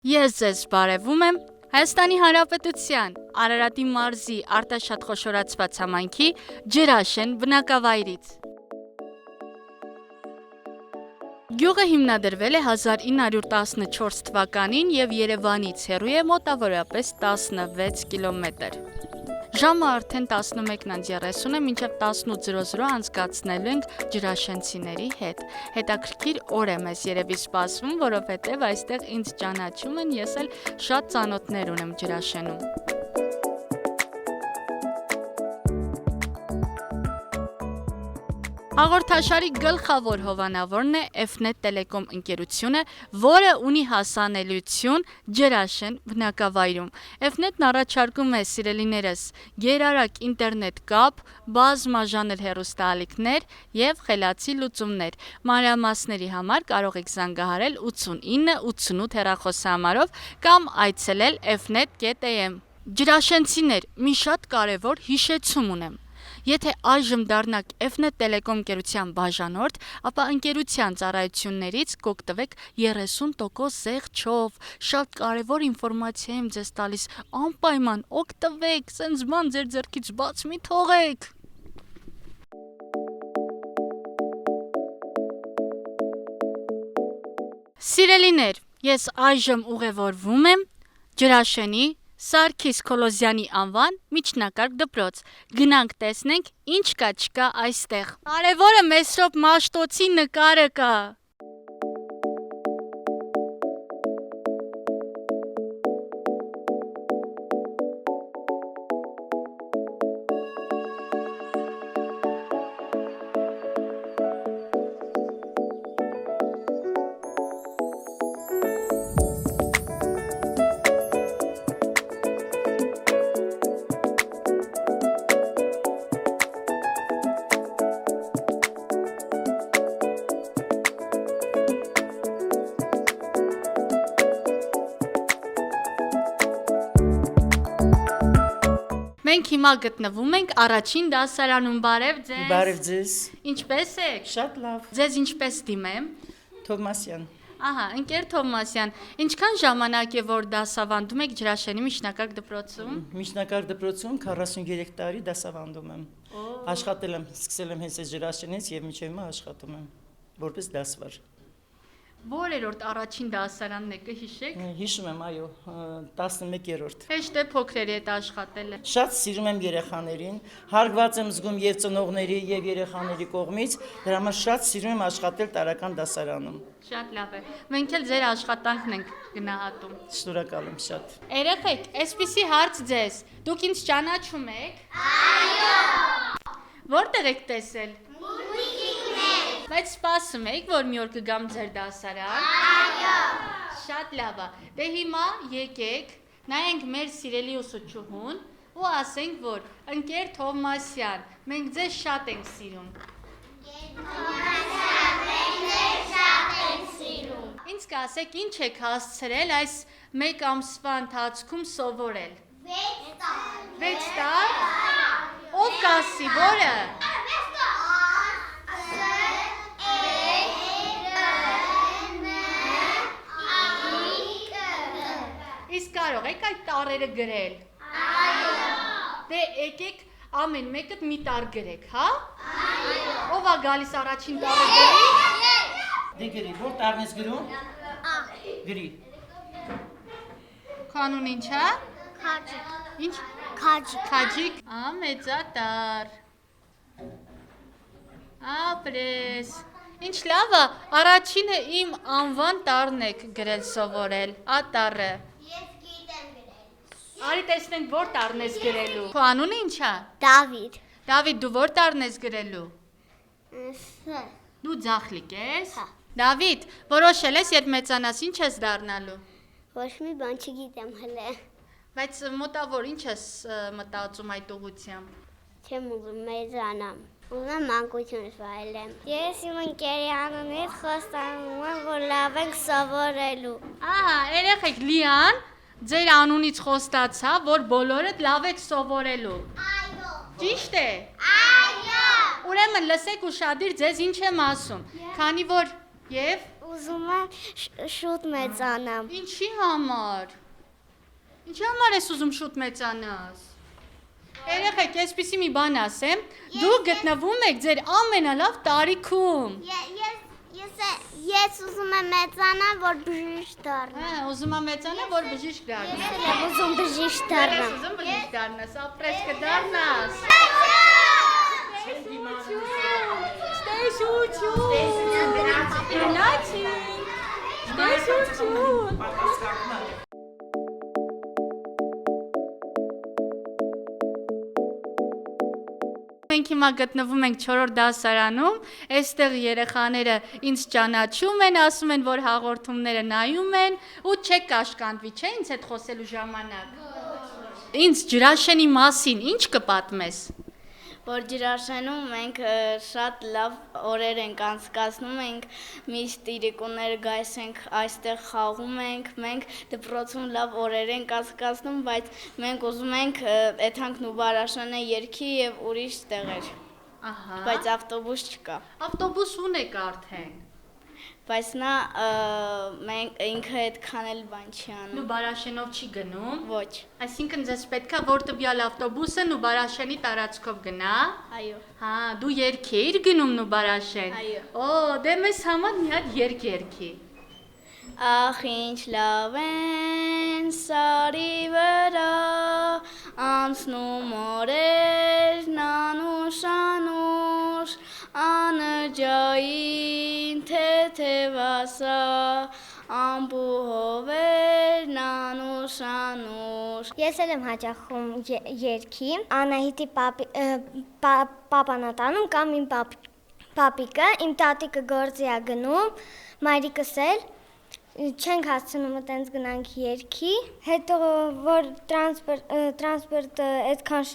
Ես ձեզ բարևում եմ Հայաստանի Հանրապետության Արարատի մարզի արտաշատ խոշորացված համայնքի Ջրաշեն բնակավայրից։ Գյուղը հիմնադրվել է 1914 թվականին և Երևանից հեռու է մոտավորապես 16 կիլոմետր։ Ժամը արդեն 11:30 է, մինչև 18:00 անցկացնելու ենք ջրաշենցիների հետ։ Հետաքրքիր օր է մեզ երևի սպասվում, որովհետև այստեղ ինձ ճանաչում են, ես էլ շատ ծանոթներ ունեմ ջրաշենում։ Հաղորդաշարի գլխավոր հովանավորն է F-Net Telecom ընկերությունը, որը ունի հասանելիություն Ջրաշեն բնակավայրում։ F-Net-ն առաջարկում է սիրելիներս գերարագ ինտերնետ կապ, բազմաժանր հեռուստաալիքներ և խելացի լուծումներ։ Մանրամասների համար կարող եք զանգահարել 89 88 հեռախոսահամարով կամ այցելել fnet.am։ Ջրաշենցիներ, մի շատ կարևոր հիշեցում ունեմ։ Եթե այժմ դառնաք F-Net Telecom ընկերության բաժանորդ, ապա ընկերության ծառայություններից կօգտվեք 30% զեղչով։ Շատ կարևոր ինֆորմացիա եմ ձեզ տալիս, անպայման օգտվեք, սենց բան ձեր ձեռքից բաց մի թողեք։ Սիրելիներ, ես այժմ ուղևորվում եմ Ջրաշենի Սարգիս Քոլոզյանի անվան միջնակարգ դպրոց։ Գնանք տեսնենք ինչ կա չկա այստեղ։ Կարևորը Մեսրոպ Մաշտոցի նկարը կա։ Մենք հիմա գտնվում ենք առաջին դասարանում, բարև ձեզ։ Բարև ձեզ։ Ինչպե՞ս եք։ Շատ լավ։ Ձեզ ինչպես դիմեմ։ Թովմասյան։ Ահա, ընկեր Թովմասյան, ինչքան ժամանակ է որ դասավանդում եք Ջրաշենի միջնակարգ դպրոցում։ Միջնակարգ դպրոցում 43 տարի դասավանդում եմ։ Աշխատել եմ, սկսել եմ հենց Ջրաշենից եւ մինչեւ հիմա աշխատում եմ որպես դասվար։ Որերորդ առաջին դասարանն է կհիշեք։ Հիշում եմ, այո, 11-րդ։ Հեշտ է փոքրերի հետ աշխատելը։ Շատ սիրում եմ երեխաներին, հարգված եմ զգում եւ ծնողների եւ երեխաների կողմից, դրա համար շատ սիրում եմ աշխատել տարրական դասարանում։ Շատ լավ է։ Մենք էլ ձեր աշխատանքն ենք գնահատում։ Շնորհակալ եմ շատ։ Երեխեք, այսպիսի հարց ձեզ, դուք ինձ ճանաչում եք։ Այո։ Որտեղ եք տեսել։ Բայց սպասում եք, որ մի օր կգամ ձեր դասարան։ Այո։ Շատ լավ է։ Դե հիմա եկեք, նայենք մեր սիրելի ուսուցչուհուն ու ասենք, որ ընկեր Թովմասյան, մենք ձեզ շատ ենք սիրում։ Թովմասյան, մենք ձեզ շատ ենք սիրում։ Ինձ կասեք, ինչ եք հասցրել այս մեկ ամսվա ընթացքում սովորել։ 6 տարի։ 6 տարի։ Ով կասի, որը։ Իսկ կարող եք այդ տառերը գրել։ Այո։ Դե եկեք ամեն մեկդ մի տառ գրեք, հա։ Այո։ Ով է գալիս առաջին տառը գրի։ Դե գրի, որ տառն ես գրում։ Գրի։ Կանուն ինչ է։ Քաջիկ։ Ինչ։ Քաջիկ։ Քաջիկ։ Մեծատառ։ Ապրես։ Ինչ լավ է, առաջինը իմ անվան տառն եք գրել սովորել, ատառը։ Ես գիտեմ գրել։ Արի տեսնենք որ տառն ես գրելու։ Քո անունը ինչ է։ Դավիթ։ Դավիթ, դու որ տառն ես գրելու։ Ս։ Դու ձախլիկ ես։ Հա։ Դավիթ, որոշել ես երբ մեծանաս ինչ ես դառնալու։ Ոչ մի բան չգիտեմ հələ։ Բայց մոտավոր ինչ ես մտածում այդ ուղղությամբ։ Չեմ ուզում մեծանամ։ Ուզում մանկությունս վայելեմ։ Ես իմ ընկերի անունից խոստանում եմ, որ լավ ենք սովորելու։ Ահա, երեխեք, Լիան ձեր անունից խոստացա, որ բոլորդ լավ եք սովորելու։ Այո։ Ճիշտ է։ Այո։ Ուրեմն լսեք ուշադիր ձեզ ինչ եմ ասում։ Քանի որ եւ Ուզում եմ շուտ մեծանամ։ Ինչի համար։ Ինչի համար ես ուզում շուտ մեծանաս։ Երեխեք, այսպեսի մի բան ասեմ, դուք գտնվում եք ձեր ամենալավ տարիքում։ Ես ուզում եմ մեծանամ, որ բժիշկ դառնամ։ Հա, ուզում եմ մեծանալ, որ բժիշկ դառնաս։ Ես ուզում բժիշկ Ես դառնամ։ ուզում բժիշկ դառնաս, ապրես կդառնաս։ Մենք հիմա գտնվում ենք 4-րդ դասարանում, այստեղ երեխաները ինձ ճանաչում են, ասում են, որ հաղորդումները նայում են ու չեք կաշկանդվի, չէ՞ ինձ հետ խոսելու ժամանակ։ Ինձ Ջրաշենի մասին ինչ կպատմես։ Որ Ջրաշենում մենք շատ լավ օրեր ենք անցկացնում, մենք միշտ իրիկուններ գայս ենք այստեղ խաղում ենք, մենք դպրոցում լավ օրեր ենք անցկացնում, բայց մենք ուզում ենք Էթանք Նուբարաշանը երգի եւ ուրիշ տեղեր, Ահա։ բայց ավտոբուս չկա, Ավտոբուս ունեք արդեն։ բայց նա ինքը այդքան էլ բան չի անում, Նուբարաշենով չի գնում։ ոչ, Այսինքն ձեզ պետքա որ տվյալ ավտոբուսը Նուբարաշենի տարածքով գնա։ այո, Հա, դու երգ էիր գնում Նուբարաշեն։ Այո։ Օ, դե մեզ համար մի հատ երգ երգի։ Ախ ինչ լավ են սարի վրա անցնում օրերն անուշ անջային թեթևասա ամբուհովերն անուշ Ես էլ եմ հաճախում երգի, Անահիտի պապանատանում կամ իմ պապիկը, իմ տատիկը գործի է գնում, մայրիկս էլ չենք հասցնում այտենց գնանք երգի, հետո որ տրանսպորտը այդքան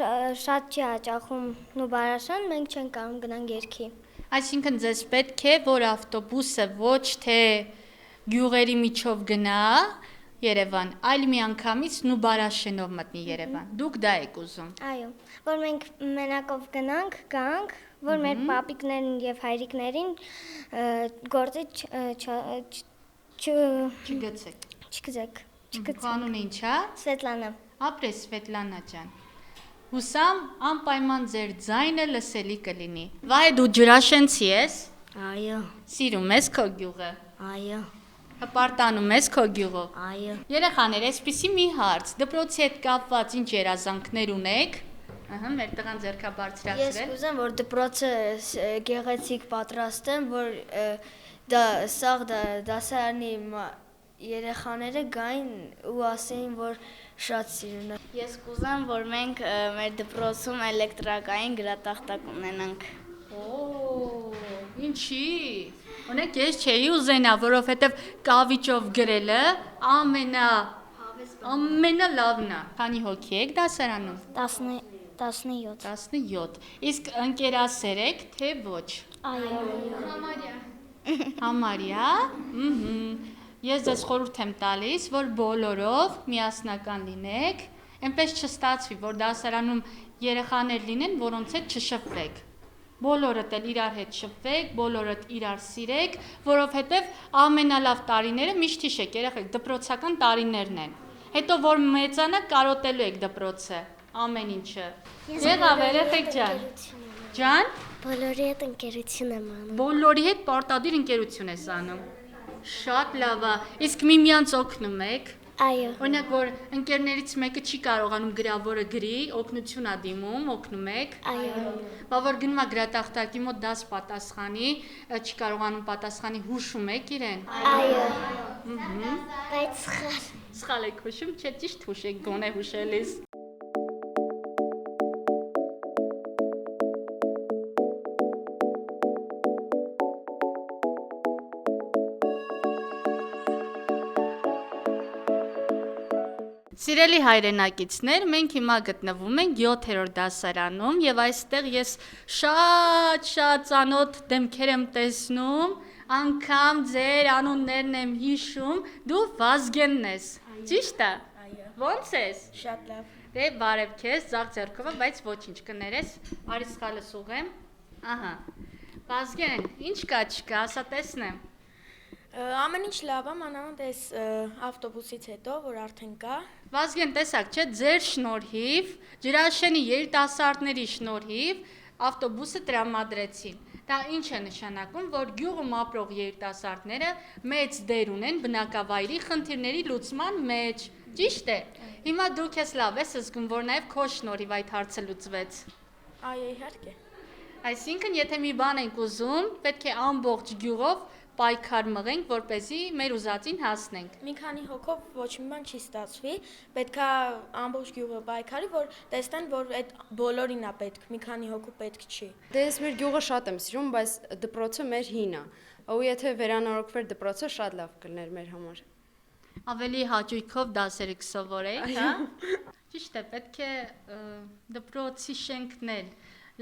շատ չի հաճախում Նուբարաշան, մենք չենք կարող գնանք երգի։ Այսինքն ձեզ պետք է որ ավտոբուսը ոչ թե գյուղերի միջով գնա Երևան, այլ միանգամից Նուբարաշենով մտնի Երևան։ Դուք դա եք ուզում։ Այո, որ մենք մենակով գանք, որ մեր պապիկներն եւ հայրիկներին գործի Չգցեք։ չգցեք։ Կանոնը ինչ է։ Սվետլանա։ Ապրես Սվետլանա ջան։ Հուսամ անպայման ձեր ձայնը լսելի կլինի։ Վայ դու Ջրաշենցի ես։ Այո, Սիրում ես քո գյուղը։ այո, Հպարտանում ես քո գյուղով։ այո։ Երեխաներ, այսպեսի մի հարց, դպրոցի հետ կապված ինչ երազանքներ ունեք։ Ահա, մեր տղան ձեռքա Ես բարձրացրել։ կուզեմ, որ դպրոցը գեղեցիկ պատրաստեմ, որ սաղ դասարանի երեխաները գային ու ասեին, որ շատ սիրուն է։ Ես կուզեմ, որ մենք մեր դպրոցում էլեկտրակային գրատախտակ ունենանք։ Օ, ինչի։ Ունեք ես չէի ուզենա, որովհետև կավիճով գրելը ամենալավն է։ Քանի հոգի եք դասարանում։ 17։ 17։ Իսկ ընկերասեր եք, թե ոչ։ Այո։ Համարյա։ Ես ձեզ խորհուրդ եմ տալիս, որ բոլորով միասնական լինեք, այնպես չստացվի, որ դասարանում երեխաներ լինեն, որոնց հետ չշփվեք։ Բոլորդ էլ իրար հետ շփվեք, բոլորդ իրար սիրեք, որովհետև ամենալավ տարիները միշտ հիշեք, երեխեք, դպրոցական տարիներն են։ Հետո որ մեծանաք կարոտելու եք դպրոցը, ամեն ինչը։ Եղավ երեխեք ջան։ Ջան, Բոլորի հետ ընկերություն եմ անում։ բոլորի հետ պարտադիր ընկերություն ես անում։ Շատ լավ է։ Իսկ միմյանց օգնում եք։ Այո։ Օրինակ որ ընկերներից մեկը չի կարողանում գրավորը գրի, օգնություն ա դիմում, օգնում եք։ Այո։ Բա որ գնում է գրատախտակի մոտ դաս պատասխանի, չի կարողանում պատասխանի, հուշում եք իրեն։ Այո։ Բայց սխալ։ Սխալ եք հուշում, չէ՞ ճիշտ հուշեք գոնե հուշելիս։ Սիրելի հայրենակիցներ, մենք հիմա գտնվում ենք 7-րդ դասարանում եւ այստեղ ես շատ ծանոթ դեմքեր եմ տեսնում, անգամ ձեր անուններն եմ հիշում, դու Վազգենն ես, ճիշտ է։ Այո։ Ո՞նց ես։ Շատ լավ։ Դե բարև քեզ, ձախ ձեռքով, բայց ոչինչ կներես, արի սխալը սուղեմ։ Ահա։ Վազգեն, ինչ կա չկա, ասա տեսնեմ։ Ամեն ինչ լավ է, մանավանդ այս ավտոբուսից հետո, որ արդեն կա։ Վազգեն, տեսակ, չէ, ձեր շնորհիվ, Ջրաշենի երիտասարդների շնորհիվ ավտոբուսը տրամադրեցին։ Դա ինչ է նշանակում, որ գյուղում ապրող երիտասարդները մեծ դեր ունեն բնակավայրի խնդիրների լուծման մեջ։ Ճիշտ է։ Հիմա դու քեզ լավ ես զգում, որ նաև քո շնորհիվ այդ հարցը լուծվեց։ Այո, իհարկե։ Այսինքն, եթե մի բան ենք ուզում, պետք է ամբողջ գյուղով պայքար մղենք, որպեսզի մեր ուզածին հասնենք։ Մի քանի հոգով ոչ մի բան չի ստացվի, պետքա ամբողջ գյուղը պայքարի, որ տեսնեն, որ այդ բոլորին է պետք, մի քանի հոգու պետք չի։ Դե ես մեր գյուղը շատ եմ սիրում, բայց դպրոցը մեր հին է։ Ու եթե վերանորոգվեր դպրոցը, շատ լավ կլիներ մեր համար։ Ավելի հաճույքով դասերը կսովորեիք, հա։ Ճիշտ է, պետք է դպրոցի շենքն էլ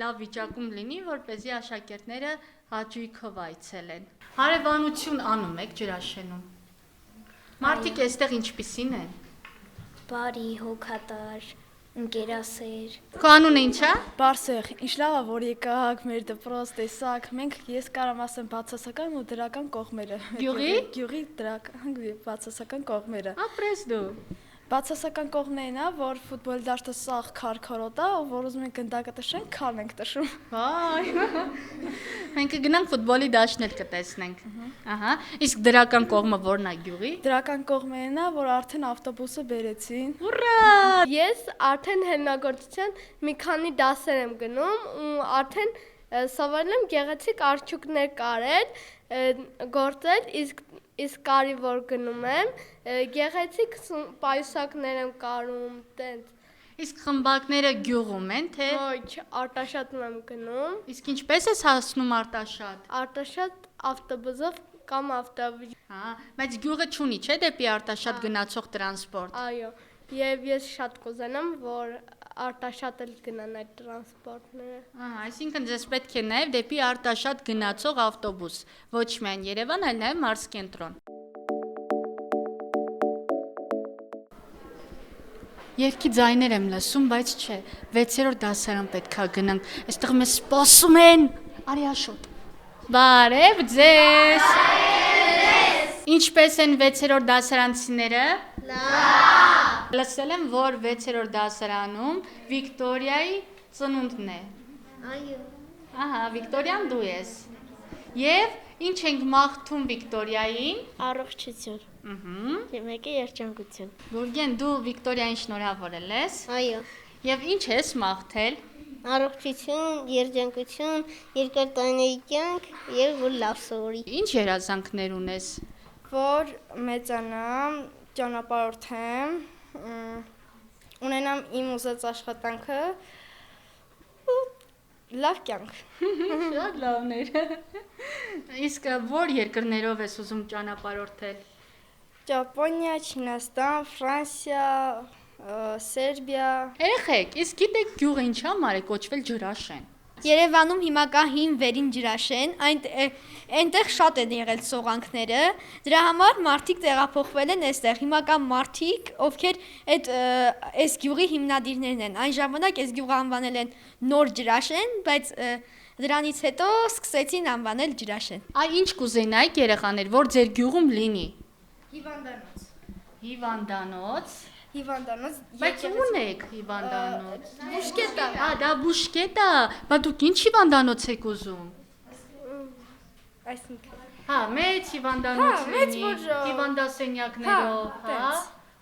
լավ վիճակում լինի, որպեսզի աշակերտները հաճույքով այցելեն։ Հարևանություն անում եք Ջրաշենում։ Մարդիկ այստեղ ինչպիսին են։ Բարի, հոգատար, ընկերասեր։ Քո անունը ի՞նչ է։ Բարսեղ, ինչ լավ է, որ եկաք մեր դպրոց տեսակ։ Մենք ես կարամ ասեմ բացասական ու դրական կողմերը։ Գյուղի դրական բացասական կողմերը։ Ապրես դու։ Բացասական կողմն է, որ ֆուտբոլ դաշտը սաղ քարքարոտ է, որ ուզում ենք գնդակը տշենք, քարն ենք տշում։ Վայ։ Մենք կգնանք ֆուտբոլի դաշտներ կտեսնենք։ Ահա, իսկ դրական կողմը ո՞րն է գյուղի։ Դրական կողմն է, որ արդեն ավտոբուսը բերեցին։ Ուռա։ Ես արդեն հնագործության մի քանի դասեր եմ գնում ու արդեն սովորել եմ գեղեցիկ արջուկներ կարել, գործել, իսկ կարիվոր գնում եմ, գեղեցիկ պայուսակներ եմ կարում, տենց։ Իսկ խմբակները գյուղում են, թե։ Ոչ, Արտաշատում եմ գնում, Իսկ ինչպես ես հասնում Արտաշատ։ Արտաշատ ավտոբուսով կամ ավտոբուս։ Հա, բայց գյուղը չունի, չէ՞, դեպի Արտաշատ գնացող տրանսպորտ։ Այո, եւ ես շատ կուզենամ, որ Արտաշատ էլ գնան այդ տրանսպորտները։ Ահա, այսինքն ձեզ պետք է նաև դեպի Արտաշատ գնացող ավտոբուս, ոչ միայն Երևան, այլ նաև մարզկենտրոն։ Երկի ձայներ եմ լսում, բայց չէ, 6-րդ դասարան պետքա գնանք։ Այստեղ մեզ սպասում են։ Արի աշոտ։ Բարև ձեզ։ Ինչպես են 6-րդ դասարանցիները։ Լավ։ Լսել եմ, որ 6-րդ դասարանում Վիկտորիայի ծնունդն է։ Այո։ Ահա, Վիկտորիան դու ես։ Եվ ինչ ենք մաղթում Վիկտորիային։ Առողջություն։ Եվ մեկը երջանկություն։ Գուրգեն, դու Վիկտորիային շնորհավորել ես։ Այո։ Եվ ինչ ես մաղթել։ Առողջություն, երջանկություն, երկար տարիների կյանք եւ որ լավ սովորի։ Ինչ երազանքներ ունես։ Որ մեծանամ, ճանապարհորդեմ, ունենամ իմ ուզած աշխատանքը ու լավ կյանք։ Շատ լավներ։ Իսկ որ երկրներով ես ուզում ճանապարհորդել։ Ճապոնիա, Չինաստան, Ֆրանսիա, Սերբիա։ Երեխեք, իսկ գիտեք գյուղը ինչ համար է կոչվել Ջրաշեն։ Երևանում հիմա կա հին վերին Ջրաշեն, այնտեղ շատ են եղել սողանքները, դրա համար մարդիկ տեղափոխվել են այստեղ, հիմա կա մարդիկ, ովքեր այս գյուղի հիմնադիրներն են, այն ժամանակ այս գյուղը անվանել են Նոր Ջրաշեն, բայց դրանից հետո սկսեցին անվանել Ջրաշեն։ Այ ինչ կուզենայիք երեխաներ, որ ձեր գյուղում լինի։ Հիվանդանոց։ Հիվանդանոց։ Հիվանդանոց։ Բայց ունեք հիվանդանոց։ Բուշկետա։ Ա, դա բուշկետ է, բա դուք ինչ հիվանդանոց եք ուզում։ Այսինքն։ Հա, մեծ հիվանդանոց մեծ, լինի, որ, հիվանդասենյակներով, հա, հա,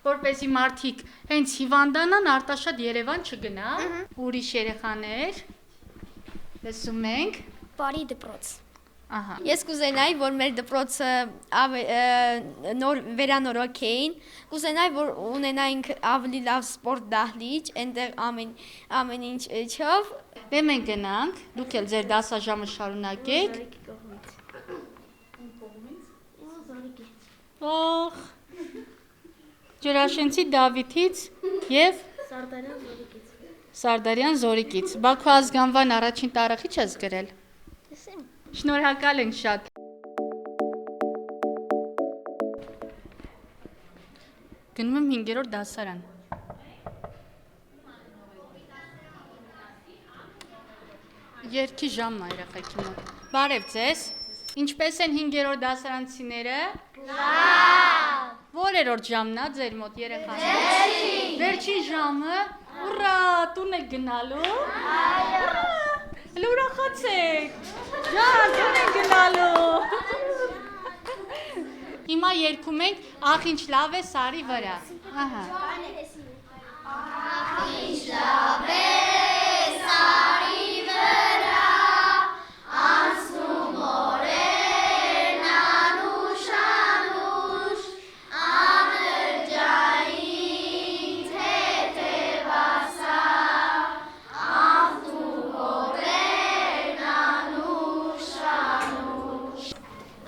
որպեսզի մարդիկ հենց հիվանդանան Արտաշատ Երևան չգնա, ուրիշ երեխաներ, լսում ենք, Բարի դպրոց։ ահա, Ես կուզենայի, որ մեր դպրոցը նոր վերանորոգեին, կուզենայի, որ ունենայինք ավելի լավ սպորտ դահլիճ, այնտեղ ամեն ինչ չով։ դե մենք գնանք, դուք էլ ձեր դասաժամը շարունակեք, օխ, Ջրաշենցի Դավիթից և Սարդարյան Զորիկից, Բաքու ազգանվան առաջին տարախիչ ես գրել։ Շնորհակալ ենք շատ։ Գնում եմ 5-րդ դասարան։ Երգի ժամն է երեխեքի մոտ։ Բարև ձեզ։ Ինչպես են 5-րդ դասարանցիները։ Լավ։ Որերորդ ժամն է ձեր մոտ երեխաներ։ Վերջին ժամը։ Ուրա, տուն եք գնալու։ Այո։ Հələ ուրախացեք։ Ջան, տուն եք գնալու։ Հիմա երգում ենք «Ախ ինչ լավ է սարի վրա»։ Ահա։ Ախ ինչ լավ է սարի վրա, անցնում օրերն անուշ անուշ, անրջային թեթևասա, անցնում օրերն անուշ անուշ։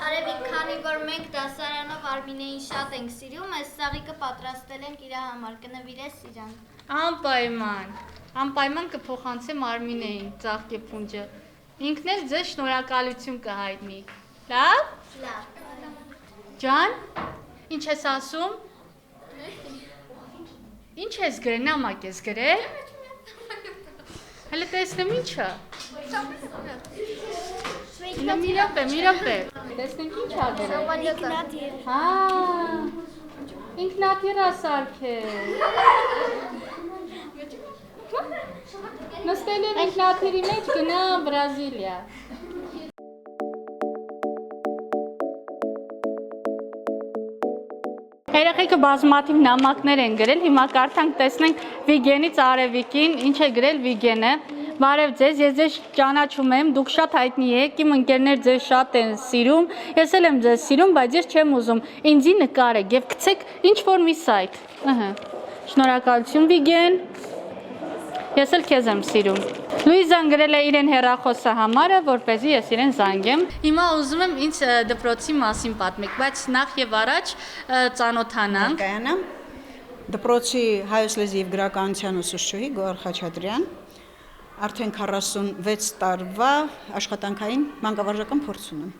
Արևիկ, քանի որ մենք դասարանով Արմինեին շատ ենք սիրում, այս սաղիկը պատրաստել ենք իր համար, կնվիրես իրան։ Անպայման կփոխանցեմ Արմինեին ծաղկե փունջը։ Ինքն էլ ձեզ շնորհակալություն կհայտնի։ Լավ։ Ջան, ինչ ես ասում։ Ինչ ես գրել, նամակ ես գրել։ Հələ տեսնեմ ինչը։ Մի րոպե։ Տեսնենք ինչ ա գրել։ Հա։ Ինքնաթիռասարք է։ Նստել եմ ինքնաթիռի մեջ գնամ Բրազիլիա։ Երեխեքը բազմաթիվ նամակներ են գրել, հիմա կարդանք տեսնենք Վիգենից Արևիկին, ինչ է գրել Վիգենը։ Բարև ձեզ, ես ձեզ ճանաչում եմ, դուք շատ հայտնի եք, իմ ընկերներ ձեզ շատ են սիրում, ես էլ եմ ձեզ սիրում, բայց ես չեմ ուզում, ինձի նկարեք և գցեք ինչ-որ մի սայթ։ Շնորհակալություն Վիգեն, ես էլ քեզ եմ սիրում։ Լուիզան գրել է իրեն հեռախոսը համարը, որպեսզի ես իրեն զանգեմ։ Հիմա ուզում եմ ինձ դպրոցի մասին պատմեք, բայց նախ եւ առաջ ծանոթանանք։ Դպրոցի հայոց լեզվի եւ գրականության ուսուցչուհի Գոհար Խաչատրյան, արդեն 46 տարվա աշխատանքային մանկավարժական փորձ ունեմ։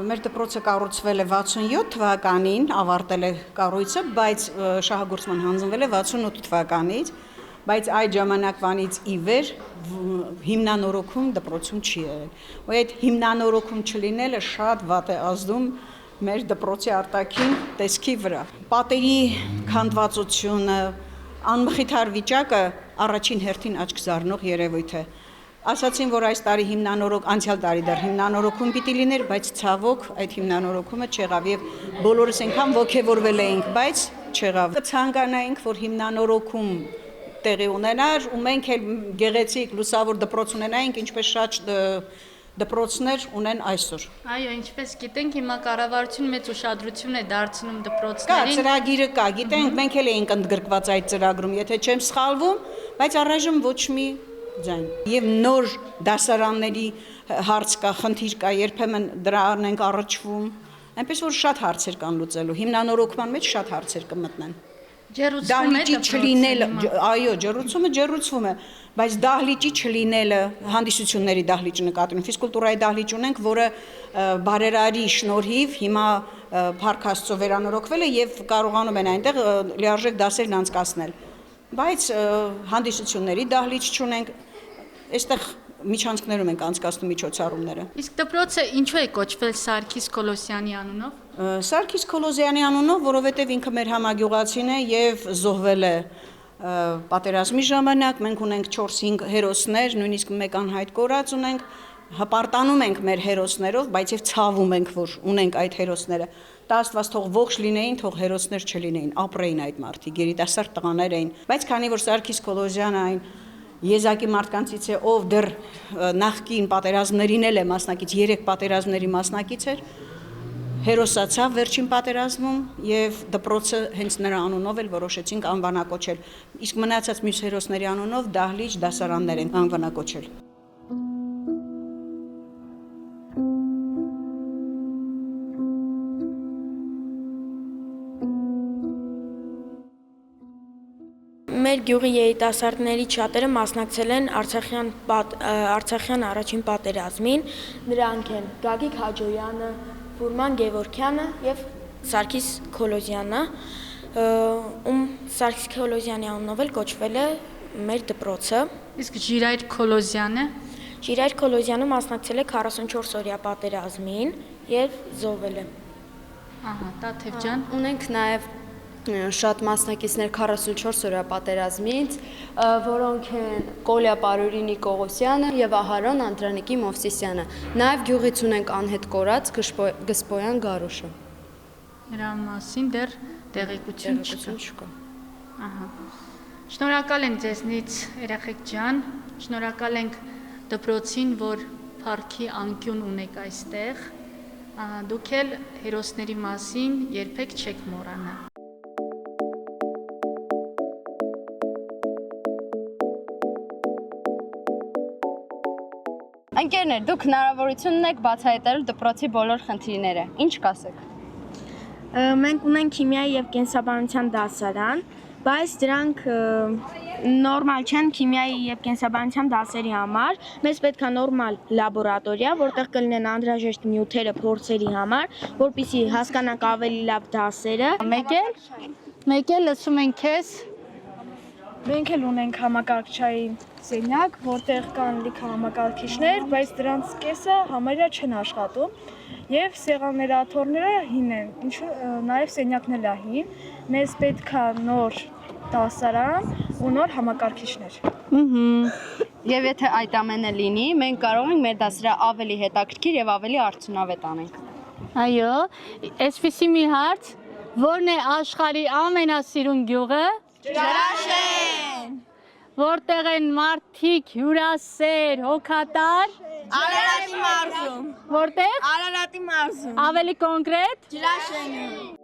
Մեր դպրոցը կառուցվել է 67 թվականին, ավարտել է կառույցը, բայց շահագործման հանձնվել է 68 թվականից, բայց այդ ժամանակվանից ի վեր հիմնանորոգում դպրոցում չի եղել։ Ու այդ հիմնանորոգում չլինելը շատ վատ է ազդում մեր դպրոցի արտաքին տեսքի վրա։ Պատերի քանդվածությունը, անմխիթար վիճակը առաջին հերթին աչք զարնող երևույթ է։ Ասացին, որ այս տարի անցյալ տարի դեռ հիմնանորոգում պիտի լիներ, բայց ցավոք այդ հիմնանորոգումը չեղավ եւ բոլորս այնքան ոգևորվել էինք, բայց չեղավ։ Կցանկանայինք, որ հիմնանորոգում տեղի ունենար ու մենք էլ գեղեցիկ լուսավոր դպրոց ունենայինք, ինչպես շատ դպրոցներ ունեն այսօր։ Այո, ինչպես գիտենք, հիմա կառավարությունը մեծ ուշադրություն է դարձնում դպրոցներին։ Կա, ծրագիրը կա, գիտենք, մենք էլ էինք ընդգրկված այդ ծրագրում, եթե չեմ սխալվում, բայց առայժմ ոչ մի ձայն։ Եվ նոր դասարանների հարց կա, խնդիր կա, երբեմն դրան ենք առնչվում, այնպես որ շատ հարցեր կան լուծելու, հիմնանորոգման մեջ շատ հարցեր կմտնեն։ Դահլիճի չլինելը, այո, ջեռուցվում է, բայց դահլիճի չլինելը, հանդիսությունների դահլիճ նկատի ունենք, ֆիզկուլտուրայի դահլիճ ունենք, որը բարերարի շնորհիվ հիմա Փառք Աստծո վերանորոգվել է եւ կարողանում են այնտեղ լիարժեք դասերն անցկացնել։ Բայց հանդիսությունների դահլիճ չունենք, այստեղ միջանցքներում ենք անցկացնում միջոցառումները։ Իսկ դպրոցը ինչու է կոչվել Սարգիս Քոլոսյանի անունով։ Սարգիս Քոլոսյանի անունով, որովհետև ինքը մեր համագյուղացին է եւ զոհվել է պատերազմի ժամանակ, մենք ունենք 4-5 հերոսներ, նույնիսկ մեկ անհայտ կորած ունենք, հպարտանում ենք մեր հերոսներով, բայց եւ ցավում ենք, որ ունենք այդ հերոսները։ Տա Աստված թող ողջ լինեին, թող հերոսներ չլինեին, ապրեին այդ մարդիկ, երիտասարդ տղաներ էին, բայց քանի որ Սարգիս Քոլոսյանը այն եզակի մարդկանցից է, ով դեռ նախկին պատերազմներին էլ է մասնակից, 3 պատերազմների մասնակից էր, հերոսացավ վերջին պատերազմում եւ դպրոցը հենց նրա անունով էլ որոշեցինք անվանակոչել։ Իսկ մնացած մյուս հերոսների անունով դահլիճ, դասարաններ են անվանակոչել։ Մեր գյուղի երիտասարդների շատերը մասնակցել են Արցախյան առաջին պատերազմին, նրանք են Գագիկ Հաջոյանը, Ֆուրման Գևորգյանը եւ Սարգիս Քոլոսյանը, ում Սարգիս Քոլոսյանի անունով էլ կոչվել է մեր դպրոցը։ Իսկ Ժիրայր Քոլոսյանը։ Ճիրայր Քոլոզյանը մասնակցել է 44 օրյա պատերազմին եւ զոհվել է։ Ահա, Տաթև ջան։ Ունենք նաև շատ մասնակիցներ 44 օրյա պատերազմից, որոնք են Կոլյա Պարուրինի Կողոսյանը եւ Ահարոն Անդրանիկի Մովսիսյանը։ Նաև գյուղից ունենք անհետ կորած Գսպոյան Գարուշը։ Նրա մասին դեռ տեղեկություն չկա։ Ահա։ Շնորհակալ ենք ձեզնից, երեխեք ջան, շնորհակալ ենք դպրոցին, որ փառքի անկյուն ունեք այստեղ։ Դուք էլ հերոսների մասին երբեք չեք մոռանա։ Ընկերներ, դուք հնարավորություն ունեք բացահայտել դպրոցի բոլոր խնդիրները։ Ինչ կասեք։ Մենք ունենք քիմիայի եւ կենսաբանության դասարան, բայց դրանք նորմալ չեն քիմիայի եւ կենսաբանության դասերի համար։ Մեզ պետք է նորմալ լաբորատորիա, որտեղ կլինեն անհրաժեշտ նյութերը փորձերի համար, որպեսզի հասկանանք ավելի լավ դասերը։ Մեկ էլ լսում ենք քեզ։ Մենք էլ ունենք համակարգչային սենյակ, որտեղ կան լիքը համակարգիչներ, բայց դրանց կեսը համարյա չեն աշխատում եւ սեղաններաթորները հին են, ինչու նաեւ սենյակն էլ է հին։ Մեզ պետք է նոր դասարան ու նոր համակարգիչներ։ Եվ եթե այդ ամենը լինի, մենք կարող ենք մեր դասերը ավելի հետաքրքիր եւ ավելի արդյունավետ անենք։ Այո, այսպեսի մի հարց, որն է աշխարհի ամենասիրուն գյուղը։ Ջրաշեն։ Որտեղ են մարդիկ հյուրասեր, հոգատար։ Արարատի մարզում։ Որտեղ։ Արարատի մարզում։ Ավելի կոնկրետ։ Ջրաշենում։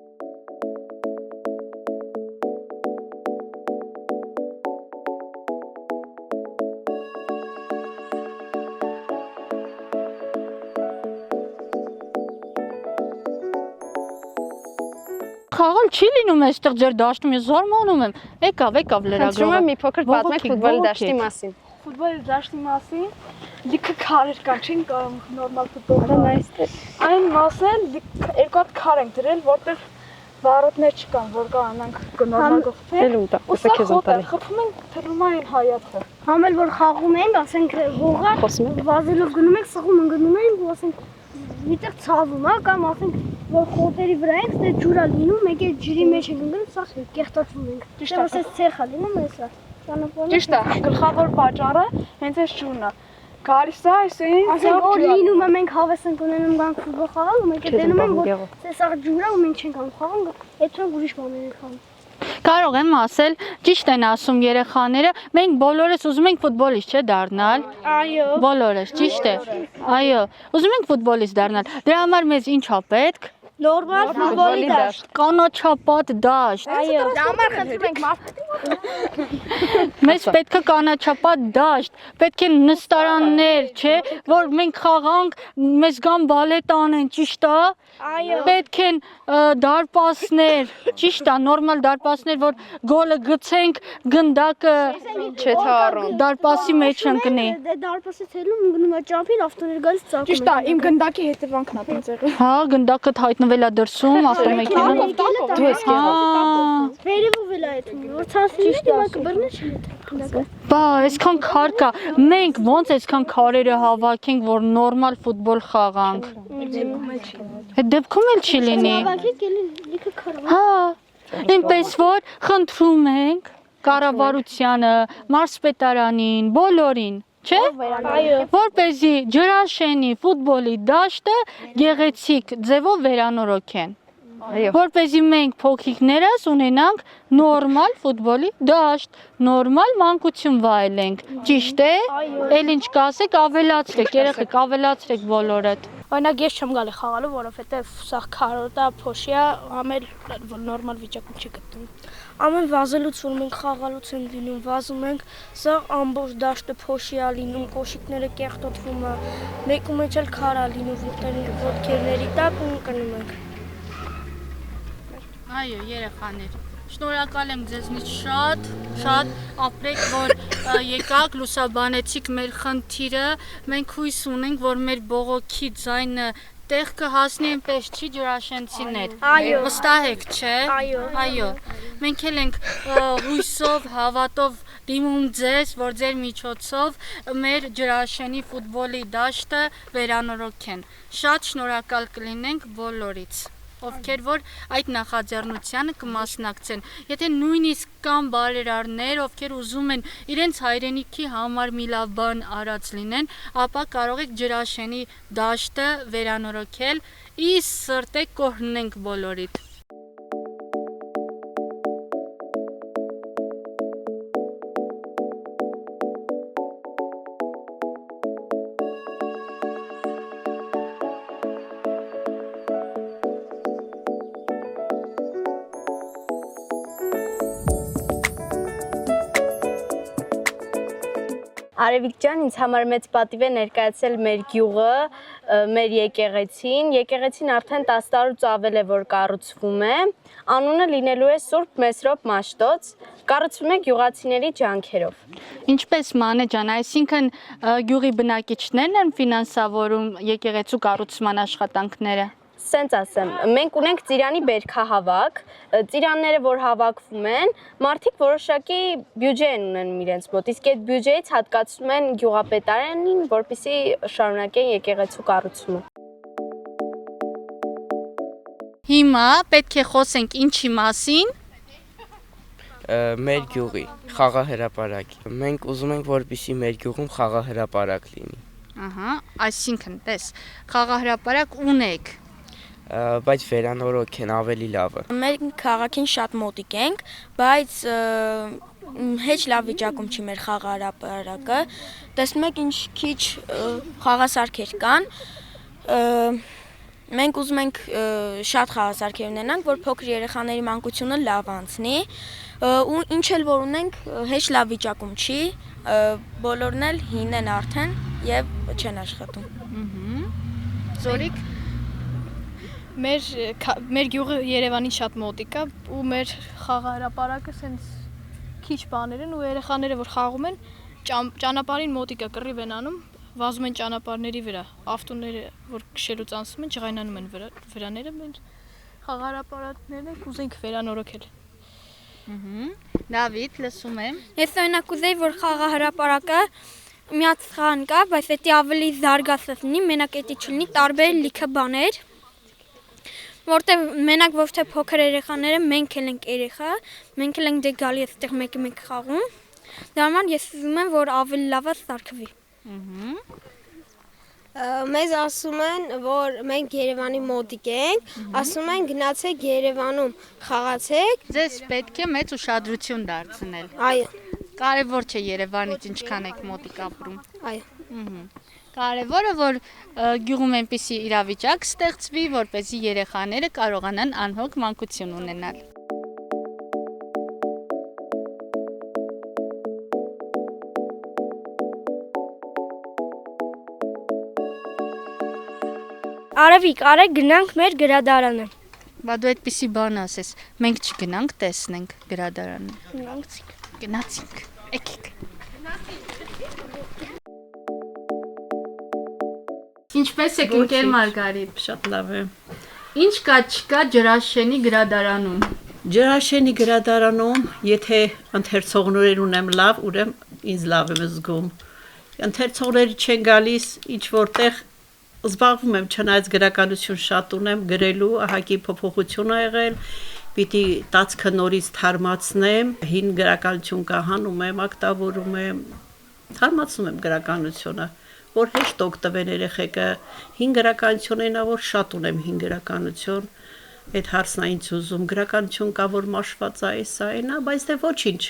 Խաղալ չի լինում այստեղ ձեր դաշտում, ես զարմանում եմ։ Եկավ լրագրողը։ Խնդրում եմ մի փոքր պատմեք ֆուտբոլի դաշտի մասին։ Ֆուտբոլի դաշտի մասին լիքը քարեր կան, չեն կարող նորմալ ֆուտբոլ խաղալ։ Այն մասն երկու հատ քար են դրել, որտեղ վարոտներ չկան, որ կանանք նորմալ գողվել։ Ու սա խոտ է, խփում են թռում այն հայացքը։ Համել որ խաղում են, ասենք հողը վազելով գնում ենք, սղում գնում ենք, ու ասենք միտեղ ցավում է, կամ ասենք որ խոտերի վրա ենք, դե ջուր է լինում, մեկ է ջրի մեջ ենք ընկնում, սա կեղտացվում ենք։ Ճիշտ է, ասես ցեխ է լինում, էսա։ Ճիշտ է, գլխավոր պատճառը հենց այս ջուրն է։ Գալիս է այսինքն ասենք որ լինում է մենք հավես ենք ունենում գանք ֆուտբոլ խաղալ, ու մեկ է դնում են որ սա ջուր է ու մենք չենք անում խաղում, հետո ուրիշ բաներ ենք խաղում։ Կարող եմ ասել, ճիշտ են ասում երեխաները, մենք բոլորս ուզում ենք ֆուտբոլիստ չէ դառնալ։ Այո։ Բոլորս, ճիշտ է։ Այո, ուզում ենք ֆուտբոլիստ դառնալ։ Դրա համար մեզ ինչ է պետք։ Նորմալ ֆուտբոլի դաշտ։ Կանաչապատ դաշտ։ Այո, դա համար խնդրում ենք մարդիկ։ Մեզ պետք է կանաչապատ դաշտ, պետք է նստարաններ, չէ, որ մենք խաղանք, մեզ գան բալետ անեն, ճիշտ է։ Այո։ Պետք են դարպասներ, ճիշտ է, նորմալ դարպասներ, որ գոլը գցենք, գնդակը չթառուն։ Դարպասի մեջ ընկնի։ Դե դարպասից հելում գնում է ճամփին, ավտոներ գալիս ծաղկում։ Ճիշտ է, իմ գնդակի հետևանքն է տենց եղել։ Հա, գնդակը հայտնվել է դրսում, ավտոմեքենա։ Դու ես եղավ։ Վերևով էլ է այդ, որ ցանցի դիմա կբռնի չի գնդակը։ Բա, այսքան քար կա։ Մենք ոնց այսքան քարերը հավաքենք, որ նորմալ ֆուտբոլ խաղանք։ Այդ դեպքում էլ չի լինի։ Հավաքեք էլի լիքը քարով։ Հա, այնպես որ խնդրում ենք կառավարությանը, մարզպետարանին, բոլորին, չէ՞։ Որպեսզի Ջրաշենի ֆուտբոլի դաշտը գեղեցիկ ձևով վերանորոգեն։ Որպեսզի մենք փոքրիկներս ունենանք նորմալ ֆուտբոլի դաշտ, նորմալ մանկություն վայելենք։ Ճիշտ է։ Էլ ինչ կասեք, ավելացրեք, երեխեք, ավելացրեք բոլորդ։ Օրինակ ես չեմ գալի խաղալու, որովհետև սա քարոտ է, փոշի է, ամեն նորմալ վիճակում չի գտնվում։ Ամեն վազելուց որ մենք խաղալուց են լինում, վազում ենք, սա ամբողջ դաշտը փոշի է լինում, կոշիկները կեղտոտվում է, մեկու մեջ էլ քար է լինում, ոտքերների տակ ու ընկնում ենք։ Այո, երեխաներ, շնորհակալ եմ ձեզնից շատ ապրեք, որ եկաք, լուսաբանեցիք մեր խնդիրը, մենք հույս ունենք, որ մեր բողոքի ձայնը տեղ կհասնի այնպես չի ջրաշենցիներ։ Այո։ Վստահ եք, չէ։ Այո։ Մենք էլ ենք հույսով, հավատով դիմում ձեզ, որ ձեր միջոցով մեր Ջրաշենի ֆուտբոլի դաշտը վերանորոգեն։ Շատ շնորհակալ կլինենք բոլորից, ովքեր որ այդ նախաձեռնությանը կմասնակցեն։ Եթե նույնիսկ կան բարերարներ, ովքեր ուզում են իրենց հայրենիքի համար մի լավ բան արած լինեն, ապա կարող եք Ջրաշենի դաշտը վերանորոգել, ի սրտե կօրհնենք բոլորիդ։ Արևիկ ջան, ինձ համար մեծ պատիվ է ներկայացել մեր գյուղը, մեր եկեղեցին։ Եկեղեցին արդեն 10 տարուց ավել է, որ կառուցվում է։ Անունը լինելու է Սուրբ Մեսրոպ Մաշտոց, կառուցվում է գյուղացիների ջանքերով։ Ինչպես Մանե ջան, այսինքն գյուղի բնակիչներն են ֆինանսավորում եկեղեցու կառուցման աշխատանքները։ Սենց ասեմ, մենք ունենք ծիրանի բերքահավաք, ծիրանները, որ հավաքվում են, մարդիկ որոշակի բյուջե են ունենում իրենց մոտ, իսկ այդ բյուջեից հատկացնում են գյուղապետարանին, որպեսզի շարունակեն եկեղեցու կառուցումը։ Հիմա պետք է խոսենք ինչի մասին։ Մեր գյուղի խաղահրապարակի։ Մենք ուզում ենք, որպեսզի մեր գյուղում խաղահրապարակ լինի։ Ահա, այսինքն, տես, խաղահրապարակ ունեք։ Բայց վերանորոգ են ավելի լավը։ Մենք քաղաքին շատ մոտիկ ենք, բայց հեչ լավ վիճակում չի մեր խաղահրապարակը։ Տեսնում եք ինչ քիչ խաղասարքեր կան։ Մենք ուզում ենք շատ խաղասարքեր ունենանք, որ փոքր երեխաների մանկությունը լավ անցնի, ու ինչ էլ որ ունենք, հեչ լավ վիճակում չի, բոլորն էլ հին են արդեն եւ չեն աշխատում։ Զորիկ Մեր գյուղը Երևանին շատ մոտիկ է ու մեր խաղահրապարակը սենց քիչ բաներ են ու երեխաները որ խաղում են ճանապարհին մոտիկ է կռիվ են անում, վազում են ճանապարհների վրա, ավտոները որ քշելուց անցնում են, ջղայնանում են վրաները, մեր խաղահրապարակները կուզենք վերանորոգել։ Դավիթ, լսում եմ։ Ես օրինակ ուզեի, որ խաղահրապարակը միած խաղան կա, բայց դա ավելի զարգացած լինի, մենակ էդի չլինի, տարբեր լիքը բաներ։ Որտեղ մենակ ոչ թե փոքր երեխաները, մենք էլ ենք երեխա, մենք էլ ենք դե գալի այստեղ մեկ խաղում։ Դա համար ես ուզում եմ, որ ավելի լավը սարքվի։ Մեզ ասում են, որ մենք Երևանի մոտիկ ենք, ասում են գնացեք Երևանում խաղացեք։ Ձեզ պետք է մեծ ուշադրություն դարձնել։ Այո։ Կարևոր չէ Երևանից ինչքան եք մոտիկ ապրում։ Այո։ Կարևորը որ գյուղում այնպիսի իրավիճակ ստեղծվի, որպեսզի երեխաները կարողանան անհոգ մանկություն ունենալ։ Արևիկ, արեք գնանք մեր գրադարանը։ Բա դու այդպիսի բան ասես, մենք չգնանք տեսնենք գրադարանը։ Գնացինք, եկեք։ Ինչպես եք ընկեր Մարգարիտ։ Շատ լավ է։ Ինչ կա չկա Ջրաշենի գրադարանում։ Ջրաշենի գրադարանում, եթե ընթերցողներ ունեմ լավ, ուրեմն ինձ լավ եմ զգում։ Ընթերցողները չեն գալիս, ինչ որտեղ զբաղվում եմ, չնայած գրականություն շատ ունեմ, գրելու ահագի փոփոխություն ա եղել, պիտի տածքը նորից թարմացնեմ, հին գրականություն կահանում եմ, ակտավորում եմ, թարմացնում եմ գրականությունը, որ հեշտ օգտվեն երեխեքը, հին գրականություն այնա, որ շատ ունեմ հին գրականություն, այդ հարցն ինձ ուզում, գրականություն կա, որ մաշված է, էսա, այնա, բայց դե ոչինչ,